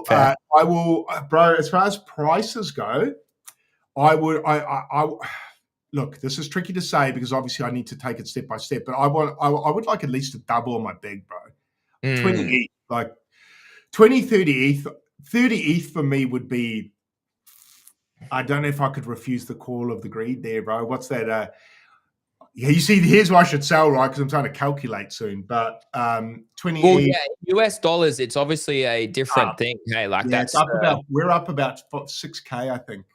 I will, bro, as far as prices go, I look, this is tricky to say because obviously I need to take it step by step, but I would like at least a double on my big, bro. 20 ETH, like 20, 30 ETH. 30 ETH for me would be, I don't know if I could refuse the call of the greed there, bro. What's that? Yeah, you see, here's why I should sell, right? Because I'm trying to calculate soon. But 20 ETH. Yeah, US dollars, it's obviously a different thing. Hey, like that's we're up about 6K, I think.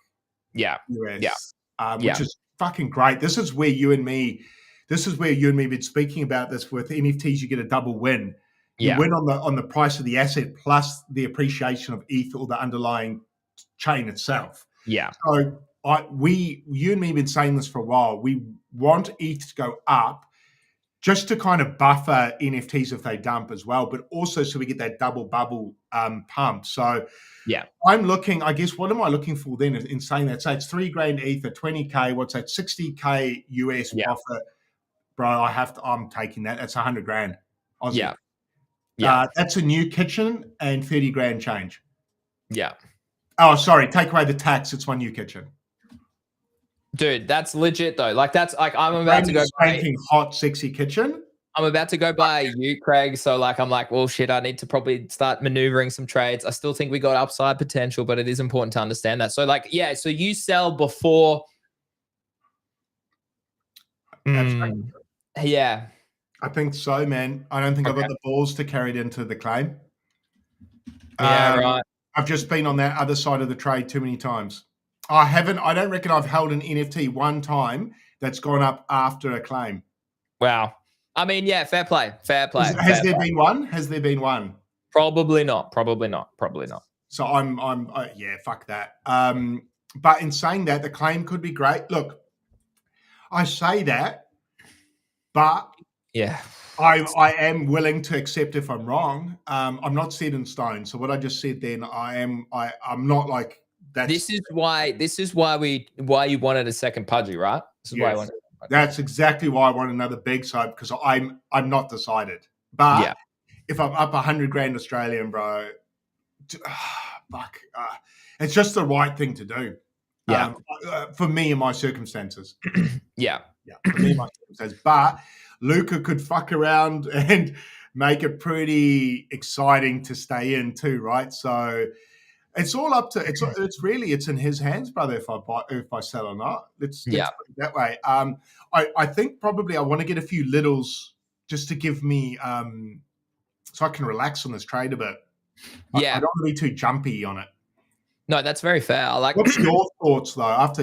Yeah. US. Which is fucking great. This is where you and me have been speaking about this with NFTs. You get a double win. You win on the price of the asset plus the appreciation of ETH or the underlying chain itself. Yeah. So you and me have been saying this for a while. We want ETH to go up just to kind of buffer NFTs if they dump as well, but also so we get that double bubble pump. So I'm looking, I guess, what am I looking for then in saying that? So it's $3,000 ETH at 20K. What's that? 60K US profit. Bro, I'm taking that. That's 100 grand. Aussie. Yeah. That's a new kitchen and 30 grand change. Yeah. Oh, sorry. Take away the tax. It's one new kitchen. Dude, that's legit though. Like that's like I'm about to go spanking hot, sexy kitchen. I'm about to go buy a Ute, Craig. So like, I'm like, well, shit, I need to probably start maneuvering some trades. I still think we got upside potential, but it is important to understand that. So like, yeah, so you sell before. Yeah. I think so, man. I don't think I've Okay. got the balls to carry it into the claim. Yeah, right. I've just been on that other side of the trade too many times. I don't reckon I've held an NFT one time that's gone up after a claim. Wow. I mean, yeah, fair play. Has there been one? Has there been one? Probably not. So yeah, fuck that. But in saying that, the claim could be great. Look, I say that, but yeah, I am willing to accept if I'm wrong. I'm not set in stone. So what I just said then, I'm not like that. This is why you wanted a second Pudgy, right? This is why I wanted. That's exactly why I want another big side, because I'm not decided. But if I'm up 100 grand Australian, bro, fuck, it's just the right thing to do. Yeah, for me and my circumstances. yeah, for me and my circumstances. But Luca could fuck around and make it pretty exciting to stay in too, right? So it's all up to it's in his hands, brother. If I sell or not, let's put it that way. I think probably I want to get a few littles just to give me so I can relax on this trade a bit. I don't want to be too jumpy on it. No, that's very fair. I like. What's your thoughts though? After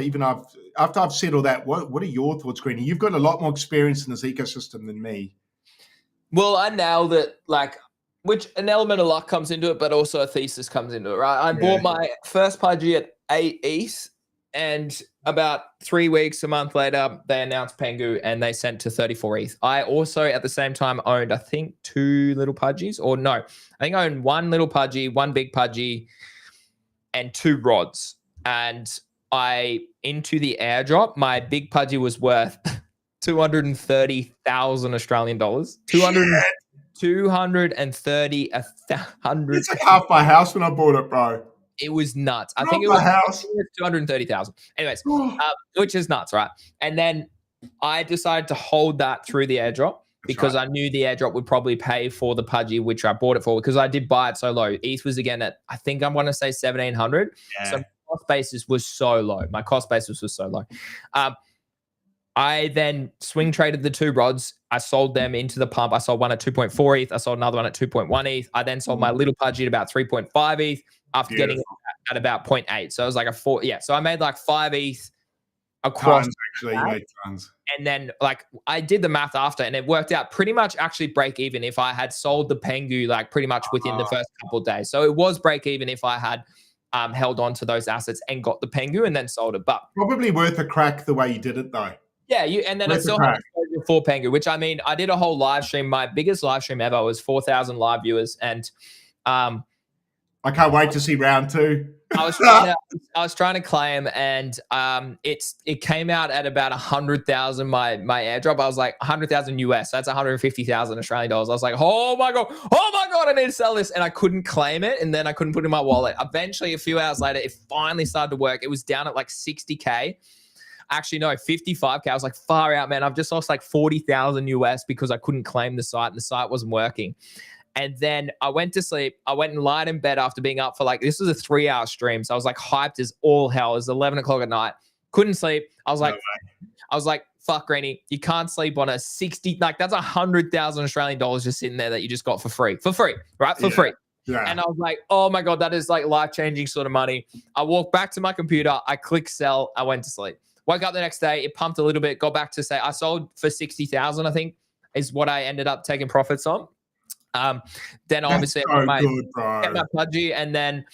I've said all that, what are your thoughts, Greeny? You've got a lot more experience in this ecosystem than me. Well, I nailed it. Like, which an element of luck comes into it, but also a thesis comes into it, right? I bought my first Pudgy at 8 ETH, and about 3 weeks, a month later, they announced PENGU and they sent to 34 ETH. I also, at the same time, owned, I think, 2 little Pudgies, or no, I think I owned 1 little Pudgy, 1 big Pudgy, and 2 rods. And into the airdrop, my big Pudgy was worth 230,000 Australian dollars. 230,000. It's like half my house when I bought it, bro. It was nuts. I think it was 230,000. Anyways, which is nuts, right? And then I decided to hold that through the airdrop because I knew the airdrop would probably pay for the Pudgy, which I bought it for, because I did buy it so low. ETH was again at, I think I want to say 1,700. Yeah. So my cost basis was so low. I then swing traded the 2 rods. I sold them into the pump. I sold one at 2.4 ETH. I sold another one at 2.1 ETH. I then sold my little Pudgy at about 3.5 ETH after getting it at about 0.8. So it was like a 4. Yeah. So I made like 5 ETH across. Actually, you made tons. And then like I did the math after, and it worked out pretty much actually break even if I had sold the PENGU like pretty much within the first couple of days. So it was break even if I had held on to those assets and got the PENGU and then sold it. But probably worth a crack the way you did it though. Yeah, and then I still had exposure for PENGU, which I mean, I did a whole live stream. My biggest live stream ever was 4,000 live viewers, and I can't wait to see round 2. I was trying to claim, and it came out at about 100,000. My airdrop, I was like 100,000 US. That's 150,000 Australian dollars. I was like, oh my god, I need to sell this, and I couldn't claim it, and then I couldn't put it in my wallet. Eventually, a few hours later, it finally started to work. It was down at like 60K. Actually, no, 55K. I was like, far out, man. I've just lost like 40,000 US because I couldn't claim the site and the site wasn't working. And then I went to sleep. I went and lied in bed after being up for like, this was a 3-hour stream. So I was like hyped as all hell. It was 11 o'clock at night. Couldn't sleep. I was like, fuck, Greeny. You can't sleep on a 60, like that's 100,000 Australian dollars just sitting there that you just got for free, right? For free. Yeah. And I was like, oh my God, that is like life-changing sort of money. I walked back to my computer. I clicked sell. I went to sleep. Woke up the next day, it pumped a little bit, got back to say I sold for 60,000, I think, is what I ended up taking profits on. Then obviously get my Pudgy, and then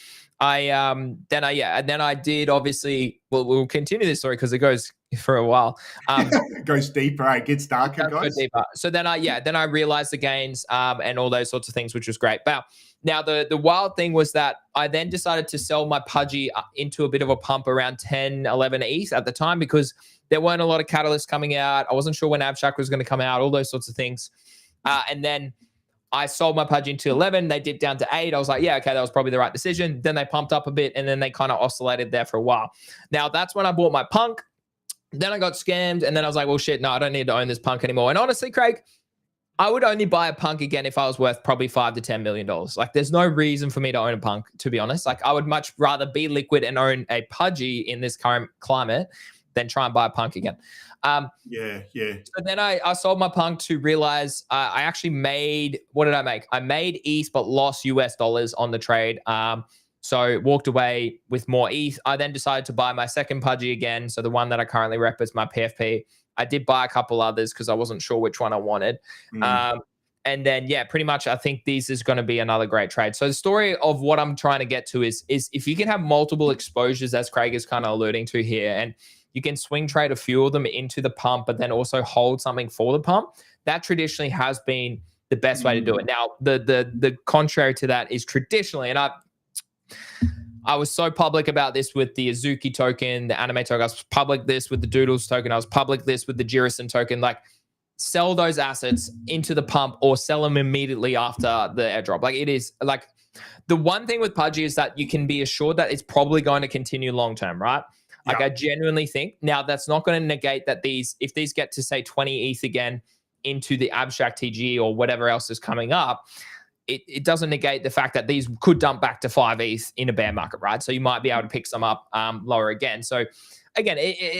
I did obviously. Well, we'll continue this story because it goes for a while. It goes deeper. It gets darker, guys. Go deeper. So then I realized the gains and all those sorts of things, which was great. But now the wild thing was that I then decided to sell my Pudgy into a bit of a pump around 10, 11 ETH at the time because there weren't a lot of catalysts coming out. I wasn't sure when Abstract was going to come out, all those sorts of things. And then I sold my Pudgy into 11. They dipped down to 8. I was like, yeah, okay, that was probably the right decision. Then they pumped up a bit, and then they kind of oscillated there for a while. Now, that's when I bought my Punk. Then I got scammed, and then I was like, well, shit, no, I don't need to own this Punk anymore. And honestly, Craig, I would only buy a punk again if I was worth probably $5 to $10 million. Like, there's no reason for me to own a punk, to be honest. Like, I would much rather be liquid and own a pudgy in this current climate than try and buy a punk again. Yeah. So then I sold my punk to realize I actually made, what did I make? I made ETH but lost US dollars on the trade. So walked away with more ETH. I then decided to buy my second pudgy again. So the one that I currently rep is my PFP. I did buy a couple others because I wasn't sure which one I wanted. And then, yeah, pretty much I think this is going to be another great trade. So the story of what I'm trying to get to is if you can have multiple exposures, as Craig is kind of alluding to here, and you can swing trade a few of them into the pump, but then also hold something for the pump, that traditionally has been the best way to do it. Now, the contrary to that is traditionally, and I was so public about this with the Azuki token, the anime token. I was public this with the Doodles token. I was public this with the Jirison token. Like, sell those assets into the pump or sell them immediately after the airdrop. Like, it is like the one thing with Pudgy is that you can be assured that it's probably going to continue long term, right? Like, I genuinely think now that's not going to negate that if these get to say 20 ETH again into the abstract TG or whatever else is coming up, it doesn't negate the fact that these could dump back to 5 ETH in a bear market, right? So you might be able to pick some up lower again. So again,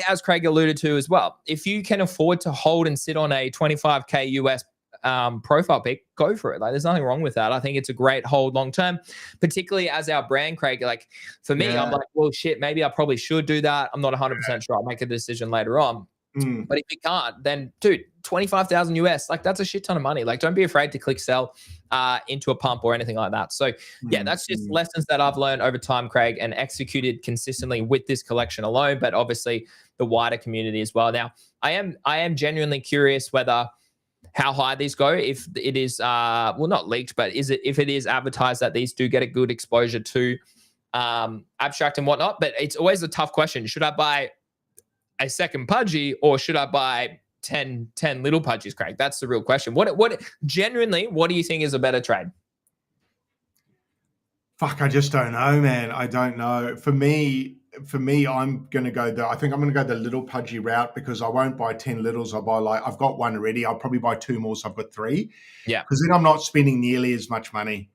as Craig alluded to as well, if you can afford to hold and sit on a 25K US profile pick, go for it. Like, there's nothing wrong with that. I think it's a great hold long term, particularly as our brand, Craig. Like, for me, I'm like, well, shit, maybe I probably should do that. I'm not 100% sure. I'll make a decision later on. But if you can't, then dude, 25,000 US, like, that's a shit ton of money. Like, don't be afraid to click sell into a pump or anything like that. So yeah, that's just lessons that I've learned over time, Craig, and executed consistently with this collection alone, but obviously the wider community as well. Now, I am genuinely curious whether how high these go, if it is well, not leaked, but if it is advertised that these do get a good exposure to abstract and whatnot. But it's always a tough question. Should I buy a second pudgy or should I buy 10 little pudgies, Craig? That's the real question. What genuinely, what do you think is a better trade? Fuck, I just don't know, man. I don't know. For me, I'm gonna go I think I'm gonna go the little pudgy route, because I won't buy 10 littles. I'll buy, I've got one already. I'll probably buy 2 more, so I've got 3. Yeah. Because then I'm not spending nearly as much money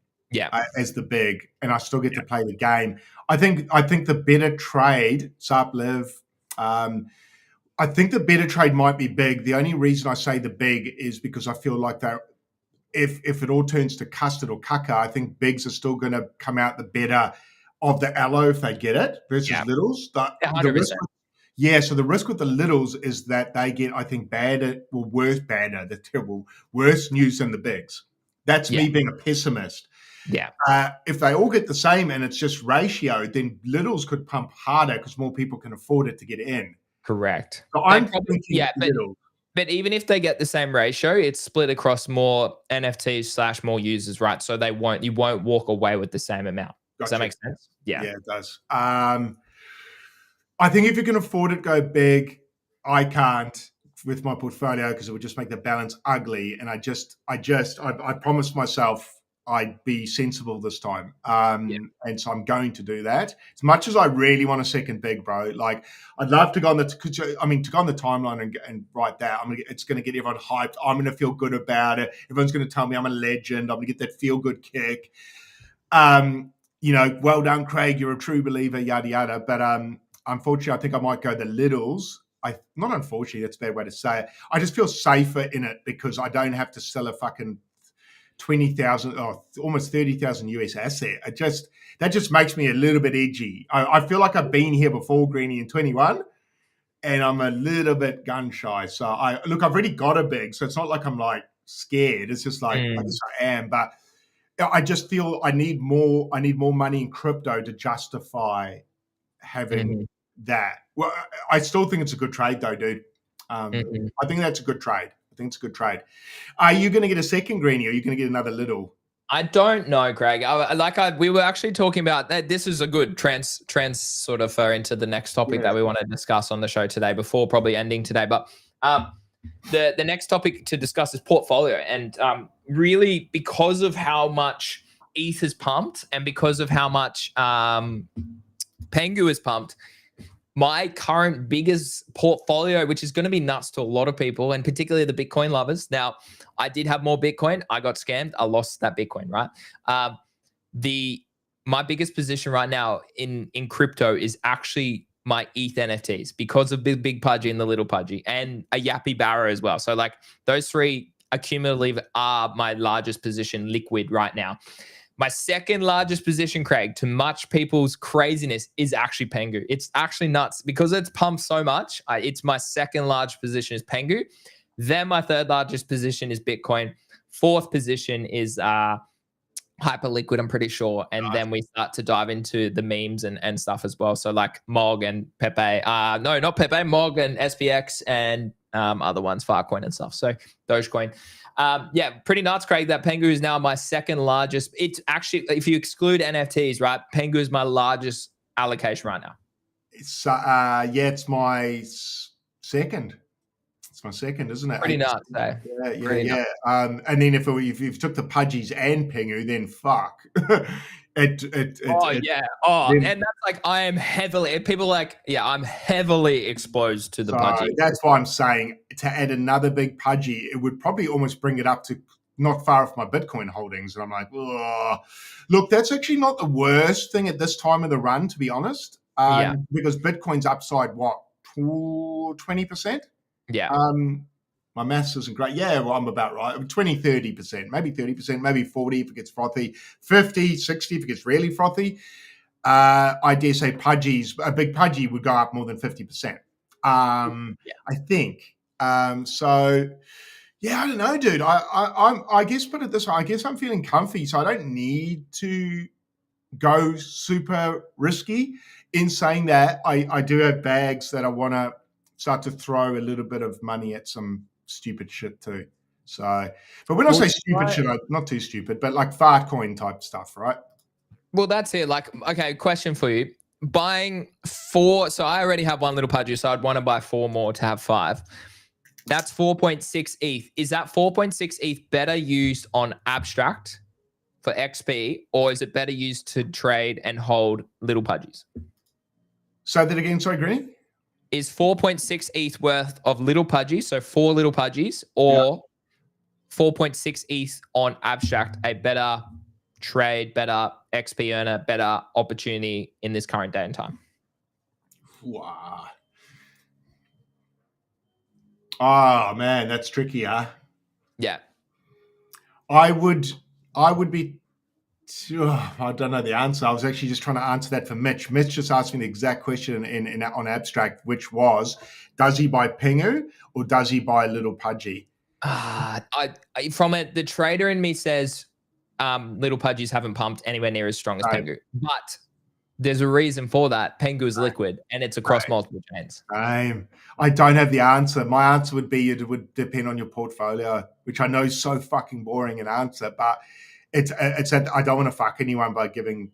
as the big, and I still get to play the game. I think the better trade, Sup Liv, I think the better trade might be big. The only reason I say the big is because I feel like that if it all turns to custard or caca, I think bigs are still going to come out the better of the allo if they get it versus littles. The risk so the risk with the littles is that they get, I think, the terrible, worse news than the bigs. That's me being a pessimist. Yeah. If they all get the same and it's just ratio, then littles could pump harder because more people can afford it to get in. Correct. So I'm thinking but even if they get the same ratio, it's split across more NFTs / more users, right? So you won't walk away with the same amount. Does that make sense? Yeah. Yeah, it does. I think if you can afford it, go big. I can't with my portfolio because it would just make the balance ugly. And I promised myself I'd be sensible this time. And so I'm going to do that. As much as I really want a second big, bro, like I'd love to go on the timeline and write that. It's going to get everyone hyped. I'm going to feel good about it. Everyone's going to tell me I'm a legend. I'm going to get that feel good kick. Well done, Craig. You're a true believer, yada, yada. But unfortunately, I think I might go the littles. Not unfortunately, that's a bad way to say it. I just feel safer in it because I don't have to sell a fucking 20,000 or almost 30,000 US asset. That just makes me a little bit edgy. I feel like I've been here before, Greeny, in 21, and I'm a little bit gun shy. So I've already got a big, so it's not like I'm like scared. It's just like I guess I am, but I just feel I need more money in crypto to justify having that. Well, I still think it's a good trade though, dude. I think that's a good trade. I think it's a good trade. Are you going to get a second Greeny or are you going to get another little? I don't know, Craig. We were actually talking about that. This is a good trans sort of into the next topic that we want to discuss on the show today before probably ending today. But the next topic to discuss is portfolio. And really because of how much ETH is pumped and because of how much PENGU is pumped, my current biggest portfolio, which is going to be nuts to a lot of people, and particularly the Bitcoin lovers. Now, I did have more Bitcoin. I got scammed. I lost that Bitcoin, right? My biggest position right now in crypto is actually my ETH NFTs because of Big Pudgy and the Little Pudgy and a Yappy Barra as well. So like those three accumulative are my largest position liquid right now. My second largest position, Craig, to much people's craziness, is actually Pengu. It's actually nuts because it's pumped so much. It's my second largest position is Pengu. Then my third largest position is Bitcoin. Fourth position is Hyperliquid, I'm pretty sure. And then we start to dive into the memes and stuff as well. So like Mog and Pepe. No, not Pepe. Mog and SPX and other ones, FARTCOIN and stuff. So Dogecoin. Yeah, pretty nuts, Craig. That Pengu is now my second largest. It's actually, if you exclude NFTs, right? Pengu is my largest allocation right now. It's it's my second. It's my second, isn't it? Pretty nuts, eh? Yeah. And then if you took the Pudgies and Pengu, then fuck. And that's like I am heavily. People like, yeah, I'm heavily exposed to the Pudgy. That's why I'm saying to add another big Pudgy, it would probably almost bring it up to not far off my Bitcoin holdings. And I'm like, oh. Look, that's actually not the worst thing at this time of the run, to be honest. Because Bitcoin's upside, what, 20%? Yeah. My maths isn't great. Yeah, well, I'm about right. 20, 30%, maybe 30%, maybe 40 if it gets frothy, 50, 60 if it gets really frothy. I dare say a big Pudgy would go up more than 50%. I think. So, yeah, I don't know, dude. I guess put it this way. I guess I'm feeling comfy, so I don't need to go super risky. In saying that, I do have bags that I want to start to throw a little bit of money at some stupid shit too. So, but when I say stupid shit, not too stupid, but like FARTCOIN type stuff, right? Well, that's it. Like, okay, question for you. Buying 4, so I already have one Little Pudgy, so I'd want to buy 4 more to have 5. That's 4.6 ETH. Is that 4.6 ETH better used on abstract for XP, or is it better used to trade and hold Little Pudgies? Say that again, sorry, Greeny? Is 4.6 ETH worth of Little Pudgies, so 4 Little Pudgies, or 4.6 ETH on abstract, a better trade, better XP earner, better opportunity in this current day and time? Wow. Oh man, that's tricky, huh? Yeah. I would be. I don't know the answer. I was actually just trying to answer that for Mitch. Mitch just asked me the exact question on abstract, which was, does he buy Pengu or does he buy Little Pudgy? The trader in me says Little Pudgies haven't pumped anywhere near as strong as Pengu, but there's a reason for that. Pengu is liquid and it's across multiple chains. I don't have the answer. My answer would be it would depend on your portfolio, which I know is so fucking boring an answer, but it's that I don't want to fuck anyone by giving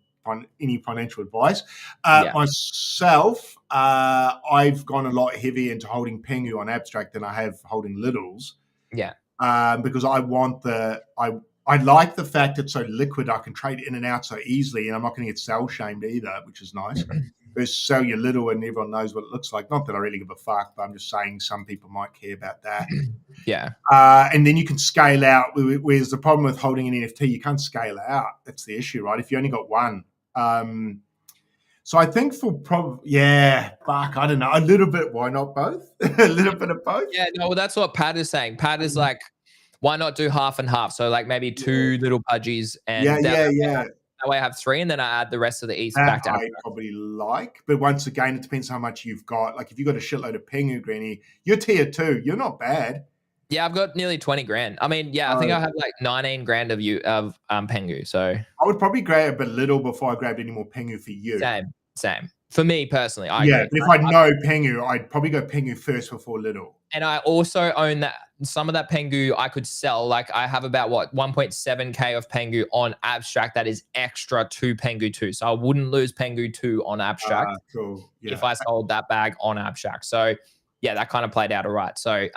any financial advice. Myself, I've gone a lot heavier into holding Pengu on abstract than I have holding Littles. Yeah. Because I like the fact it's so liquid. I can trade in and out so easily, and I'm not going to get sell shamed either, which is nice. Versus sell your Little and everyone knows what it looks like. Not that I really give a fuck, but I'm just saying some people might care about that. Yeah. And then you can scale out. Whereas the problem with holding an NFT, you can't scale out. That's the issue, right? If you only got one. So I think I don't know. A little bit. Why not both? A little bit of both. Yeah, no, well, that's what Pat is saying. Pat is like, why not do half and half? So like maybe 2 Little Pudgies and that way I have 3 and then I add the rest of the ETH back to I probably like. But once again, it depends how much you've got. Like if you've got a shitload of Pengu, Greeny, you're tier 2. You're not bad. Yeah, I've got nearly 20 grand. I mean, I think I have like 19 grand of Pengu. So I would probably grab a Little before I grabbed any more Pengu for you. Same. For me personally, I agree. But if I know Pengu, I'd probably go Pengu first before Little. And I also own that some of that Pengu I could sell. Like I have about 1.7K of Pengu on abstract that is extra to Pengu 2. So I wouldn't lose Pengu 2 on abstract if I sold that bag on abstract. So yeah, that kind of played out all right. So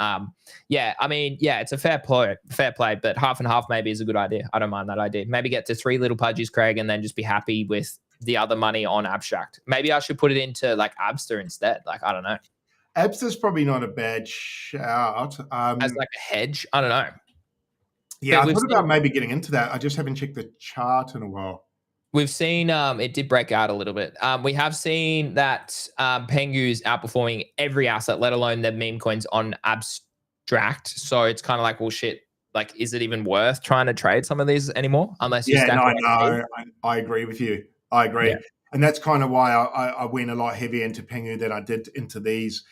it's a fair play, but half and half maybe is a good idea. I don't mind that idea. Maybe get to 3 Little Pudgies, Craig, and then just be happy with the other money on Abstract. Maybe I should put it into like Abster instead. Like, I don't know. Abster's probably not a bad shout. As like a hedge. I don't know. Yeah, I thought about maybe getting into that. I just haven't checked the chart in a while. We've seen it did break out a little bit. We have seen that Pengu's outperforming every asset, let alone the meme coins on Abstract. So it's kind of like, well, shit. Like, is it even worth trying to trade some of these anymore? Unless you I agree with you. I agree. Yeah. And that's kind of why I went a lot heavier into Pengu than I did into these,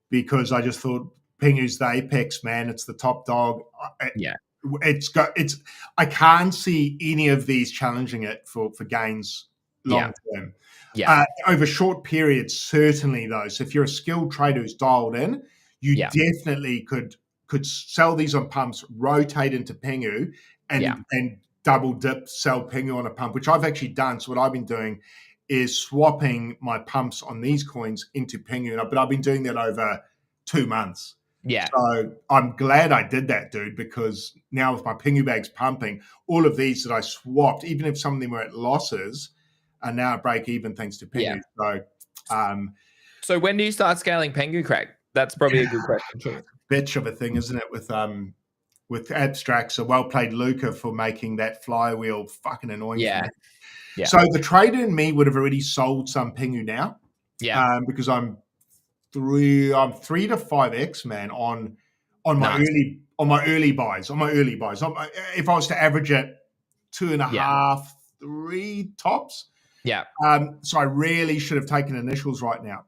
because I just thought Pengu's the apex, man. It's the top dog. I can't see any of these challenging it for gains long term. Over short periods, certainly though. So if you're a skilled trader who's dialed in, you definitely could sell these on pumps, rotate into Pengu, and double dip, sell Pengu on a pump, which I've actually done. So what I've been doing is swapping my pumps on these coins into Pengu, but I've been doing that over 2 months. Yeah. So I'm glad I did that, dude, because now with my Pengu bags pumping, all of these that I swapped, even if some of them were at losses, are now break even thanks to Pengu. Yeah. So when do you start scaling Pengu, Craig? That's probably a good question too. Bitch of a thing, isn't it? With Abstract. So well played, Luca, for making that flywheel fucking annoying. Yeah. So the trader in me would have already sold some Pengu now. Yeah. Because I'm 3 to 5x, man, on my early buys. If I was to average it, 2.5, 3 tops. Yeah. So I really should have taken initials right now.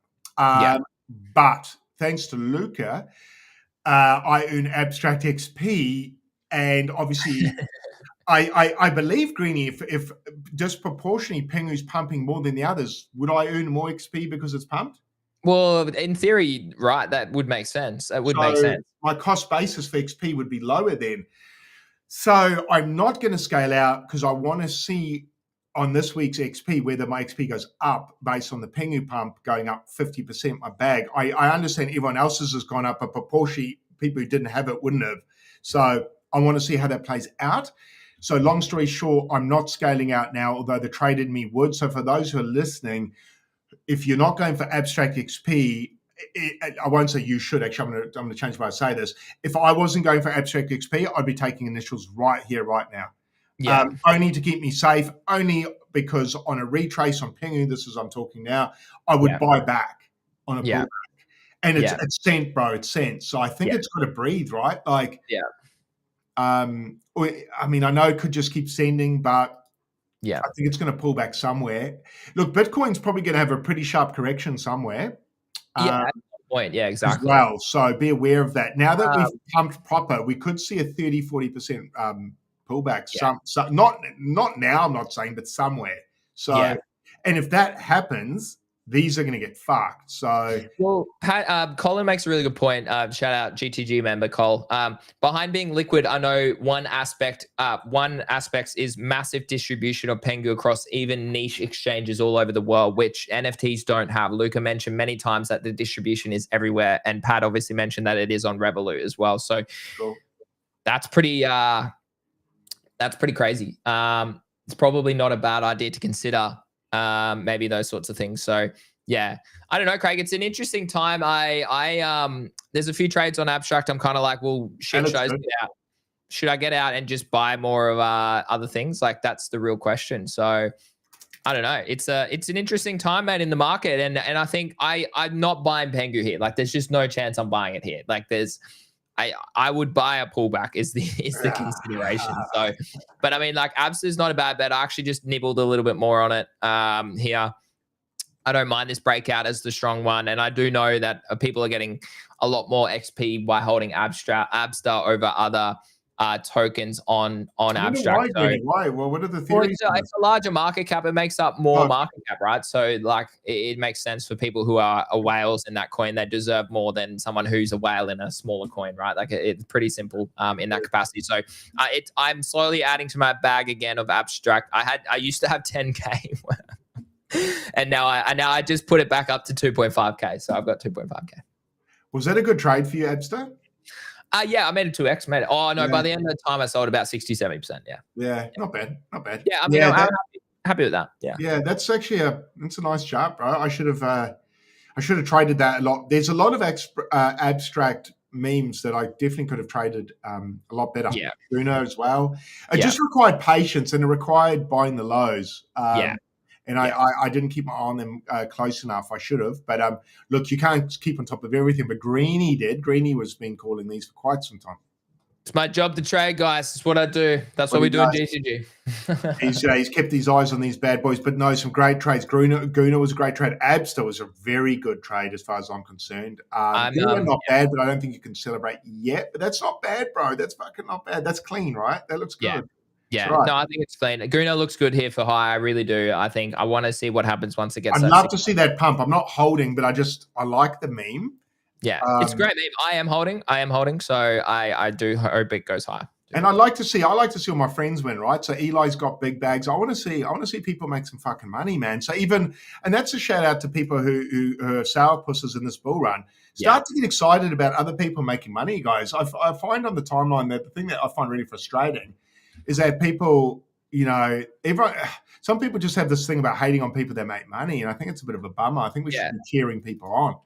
But thanks to Luca, I earn Abstract XP, and obviously I believe, Greeny, if disproportionately Pengu's pumping more than the others, would I earn more XP because it's pumped? Well, in theory, right, that would make sense. That would make sense. My cost basis for XP would be lower then. So I'm not going to scale out because I want to see on this week's XP whether my XP goes up based on the Pengu pump going up 50% my bag. I understand everyone else's has gone up, but proportionally people who didn't have it wouldn't have. So I want to see how that plays out. So long story short, I'm not scaling out now, although the trade in me would. So for those who are listening, if you're not going for Abstract XP, I won't say you should. Actually, I'm going to change the way I say this. If I wasn't going for Abstract XP, I'd be taking initials right here, right now. Yeah. Only to keep me safe, only because on a retrace on Pengu, this is I'm talking now, I would buy back on a pullback. And it's cent, bro. It's cent. So I think it's got to breathe, right? Like, I mean, I know it could just keep sending, but I think it's going to pull back somewhere. Look, Bitcoin's probably going to have a pretty sharp correction somewhere. At some point. Yeah, exactly. As well. So be aware of that. Now that we've pumped proper, we could see a 30-40% pullback. Not now, I'm not saying, but somewhere. So, and if that happens, these are going to get fucked. So, well, Pat, Colin makes a really good point. Shout out GTG member Cole. Behind being liquid, I know one aspect is massive distribution of Pengu across even niche exchanges all over the world, which NFTs don't have. Luca mentioned many times that the distribution is everywhere, and Pat obviously mentioned that it is on Revolut as well. So that's pretty crazy. It's probably not a bad idea to consider. Maybe those sorts of things. So yeah, I don't know, Craig. It's an interesting time. There's a few trades on Abstract. I'm kind of like, well, shit, should I get out and just buy more of other things? Like, that's the real question. So I don't know. It's an interesting time, man, in the market, and I think I'm not buying Pengu here. Like, there's just no chance I'm buying it here. Like, I would buy a pullback is the consideration. So, but I mean, like, Abs is not a bad bet. I actually just nibbled a little bit more on it here. I don't mind this breakout as the strong one, and I do know that people are getting a lot more XP by holding Abster over other tokens on Abstract. Why? Well, what are the theories? Well, it's a larger market cap. It makes up more market cap, right? So, like, it makes sense for people who are whales in that coin. They deserve more than someone who's a whale in a smaller coin, right? Like, it's pretty simple in that capacity. So, I'm slowly adding to my bag again of Abstract. I used to have 10K, and now I just put it back up to 2.5K. So I've got 2.5K. Was that a good trade for you, Abster? Yeah, I made it 2x. By the end of the time, I sold about 60-70%. Yeah, not bad. Yeah, I mean, I'm happy with that. Yeah. Yeah, that's actually that's a nice chart, bro. I should have traded that a lot. There's a lot of abstract memes that I definitely could have traded a lot better. Yeah. Bruno as well. It just required patience and it required buying the lows. And I didn't keep my eye on them close enough. I should have. But look, you can't keep on top of everything. But Greeny did. Greeny was been calling these for quite some time. It's my job to trade, guys. It's what I do. That's what we do in GCG. He's kept his eyes on these bad boys, but no, some great trades. Guna was a great trade. Abster was a very good trade as far as I'm concerned. Not bad, but I don't think you can celebrate yet. But that's not bad, bro. That's fucking not bad. That's clean, right? That looks good. Yeah, right. No, I think it's clean. Gruno looks good here for high. I really do. I think I want to see what happens once it gets. I'd love to see that pump. I'm not holding, but I like the meme. Yeah, it's great meme. I am holding. So I do hope it goes high. And I like to see all my friends win, right? So Eli's got big bags. I want to see people make some fucking money, man. So and that's a shout out to people who are sourpusses in this bull run. Start to get excited about other people making money, guys. I find on the timeline that the thing that I find really frustrating is that people, some people just have this thing about hating on people that make money, and I think it's a bit of a bummer. I think we should be cheering people on.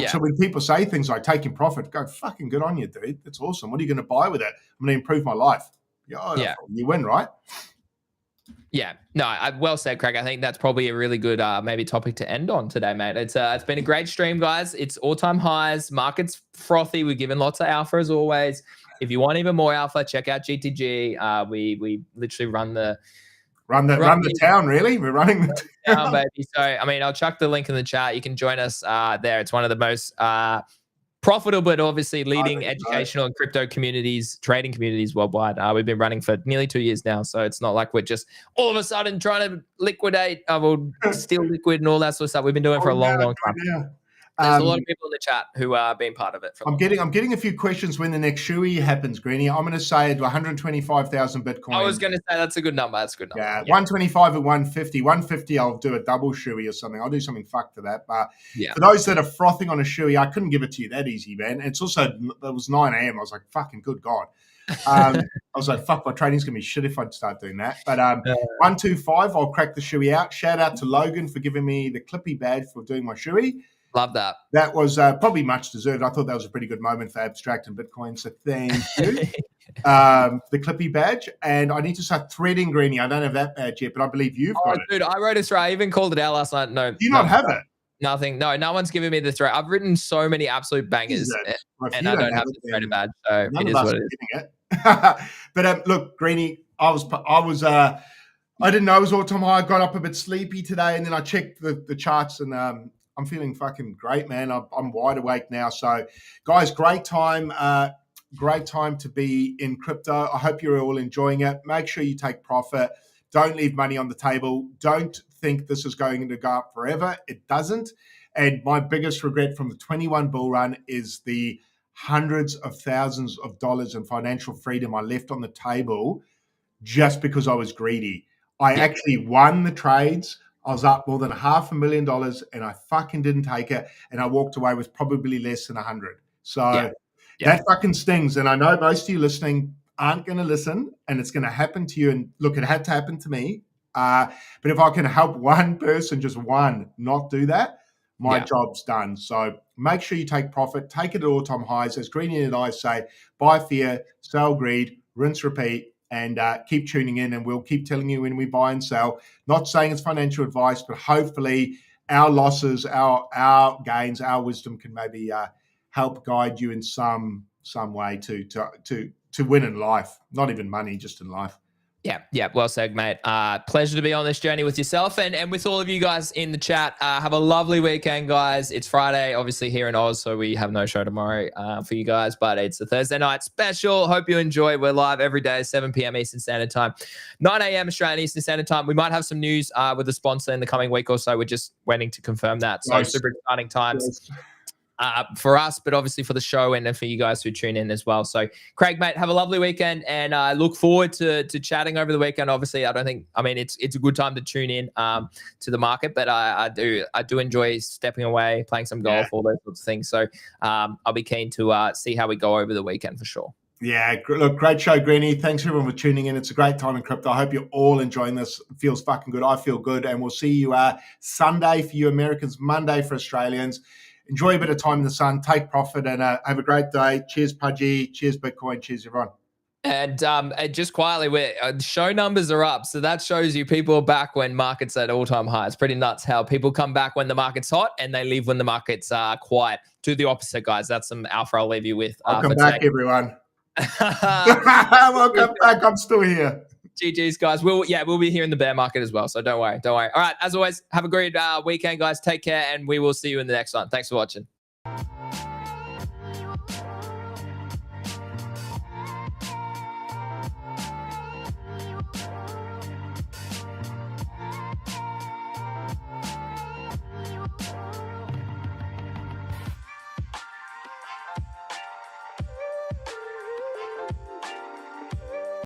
So when people say things like taking profit, go fucking good on you, dude. That's awesome. What are you going to buy with it? I'm going to improve my life. You win, right? Yeah, no, well said, Craig. I think that's probably a really good maybe topic to end on today, mate. It's been a great stream, guys. It's all-time highs. Market's frothy. We're giving lots of alpha as always. If you want even more alpha, check out GTG. We literally run the town, really. We're running the town, baby. So, I mean, I'll chuck the link in the chat. You can join us there. It's one of the most profitable, but obviously leading educational and crypto communities, trading communities worldwide. We've been running for nearly 2 years now. So it's not like we're just all of a sudden trying to liquidate or steal liquid and all that sort of stuff. We've been doing it for a long time. Yeah. There's a lot of people in the chat who are being part of it. I'm getting a few questions when the next SUI happens, Greeny. I'm going to say 125,000 Bitcoin. I was going to say that's a good number. That's a good number. Yeah, 125 and 150. 150, I'll do a double SUI or something. I'll do something fuck to that. But for those that are frothing on a SUI, I couldn't give it to you that easy, man. It's also, it was 9 a.m. I was like, fucking good God. I was like, fuck, my trading's going to be shit if I'd start doing that. But 125, I'll crack the SUI out. Shout out to Logan for giving me the Clippy badge for doing my SUI. Love that. That was probably much deserved. I thought that was a pretty good moment for Abstract and Bitcoin. So thank you. The Clippy badge. And I need to start threading, Greeny. I don't have that badge yet, but I believe you've got it. Dude, I wrote a thread. I even called it out last night. No. Do you not have it? Nothing. No one's giving me the thread. I've written so many absolute bangers and I don't have the thread badge. So it is what it is. But look, Greeny, I didn't know it was all-time high. I got up a bit sleepy today, and then I checked the charts, and I'm feeling fucking great, man. I'm wide awake now. So, guys, great time to be in crypto. I hope you're all enjoying it. Make sure you take profit. Don't leave money on the table. Don't think this is going to go up forever. It doesn't. And my biggest regret from the 21 bull run is the hundreds of thousands of dollars in financial freedom I left on the table just because I was greedy. I actually won the trades. I was up more than $500,000 and I fucking didn't take it. And I walked away with probably less than 100. So that fucking stings. And I know most of you listening aren't going to listen and it's going to happen to you. And look, it had to happen to me. But if I can help one person, just one, not do that, my job's done. So make sure you take profit, take it at all-time highs. As Greeny and I say, buy fear, sell greed, rinse, repeat. And keep tuning in and we'll keep telling you when we buy and sell. Not saying it's financial advice, but hopefully our losses, our gains, our wisdom can maybe help guide you in some way to win in life. Not even money, just in life. Yeah, well said, mate. Pleasure to be on this journey with yourself and with all of you guys in the chat. Have a lovely weekend, guys. It's Friday, obviously, here in Oz, so we have no show tomorrow for you guys, but it's a Thursday night special. Hope you enjoy. We're live every day, 7 p.m. Eastern Standard Time, 9 a.m. Australian Eastern Standard Time. We might have some news with a sponsor in the coming week or so. We're just waiting to confirm that. So super exciting times. For us, but obviously for the show and for you guys who tune in as well. So, Craig, mate, have a lovely weekend, and I look forward to chatting over the weekend. Obviously, it's a good time to tune in to the market, but I do enjoy stepping away, playing some golf, all those sorts of things. So, I'll be keen to see how we go over the weekend for sure. Yeah, look, great show, Greeny. Thanks everyone for tuning in. It's a great time in crypto. I hope you're all enjoying this. It feels fucking good. I feel good. And we'll see you Sunday for you Americans, Monday for Australians. Enjoy a bit of time in the sun, take profit, and have a great day. Cheers, Pudgy. Cheers, Bitcoin. Cheers, everyone. And just quietly, show numbers are up. So that shows you people are back when markets at all-time highs. Pretty nuts how people come back when the market's hot and they leave when the market's quiet. Do the opposite, guys. That's some alpha I'll leave you with. Welcome back, everyone. Welcome back. I'm still here. GG's, guys. We'll be here in the bear market as well. So don't worry. All right. As always, have a great weekend, guys. Take care, and we will see you in the next one. Thanks for watching.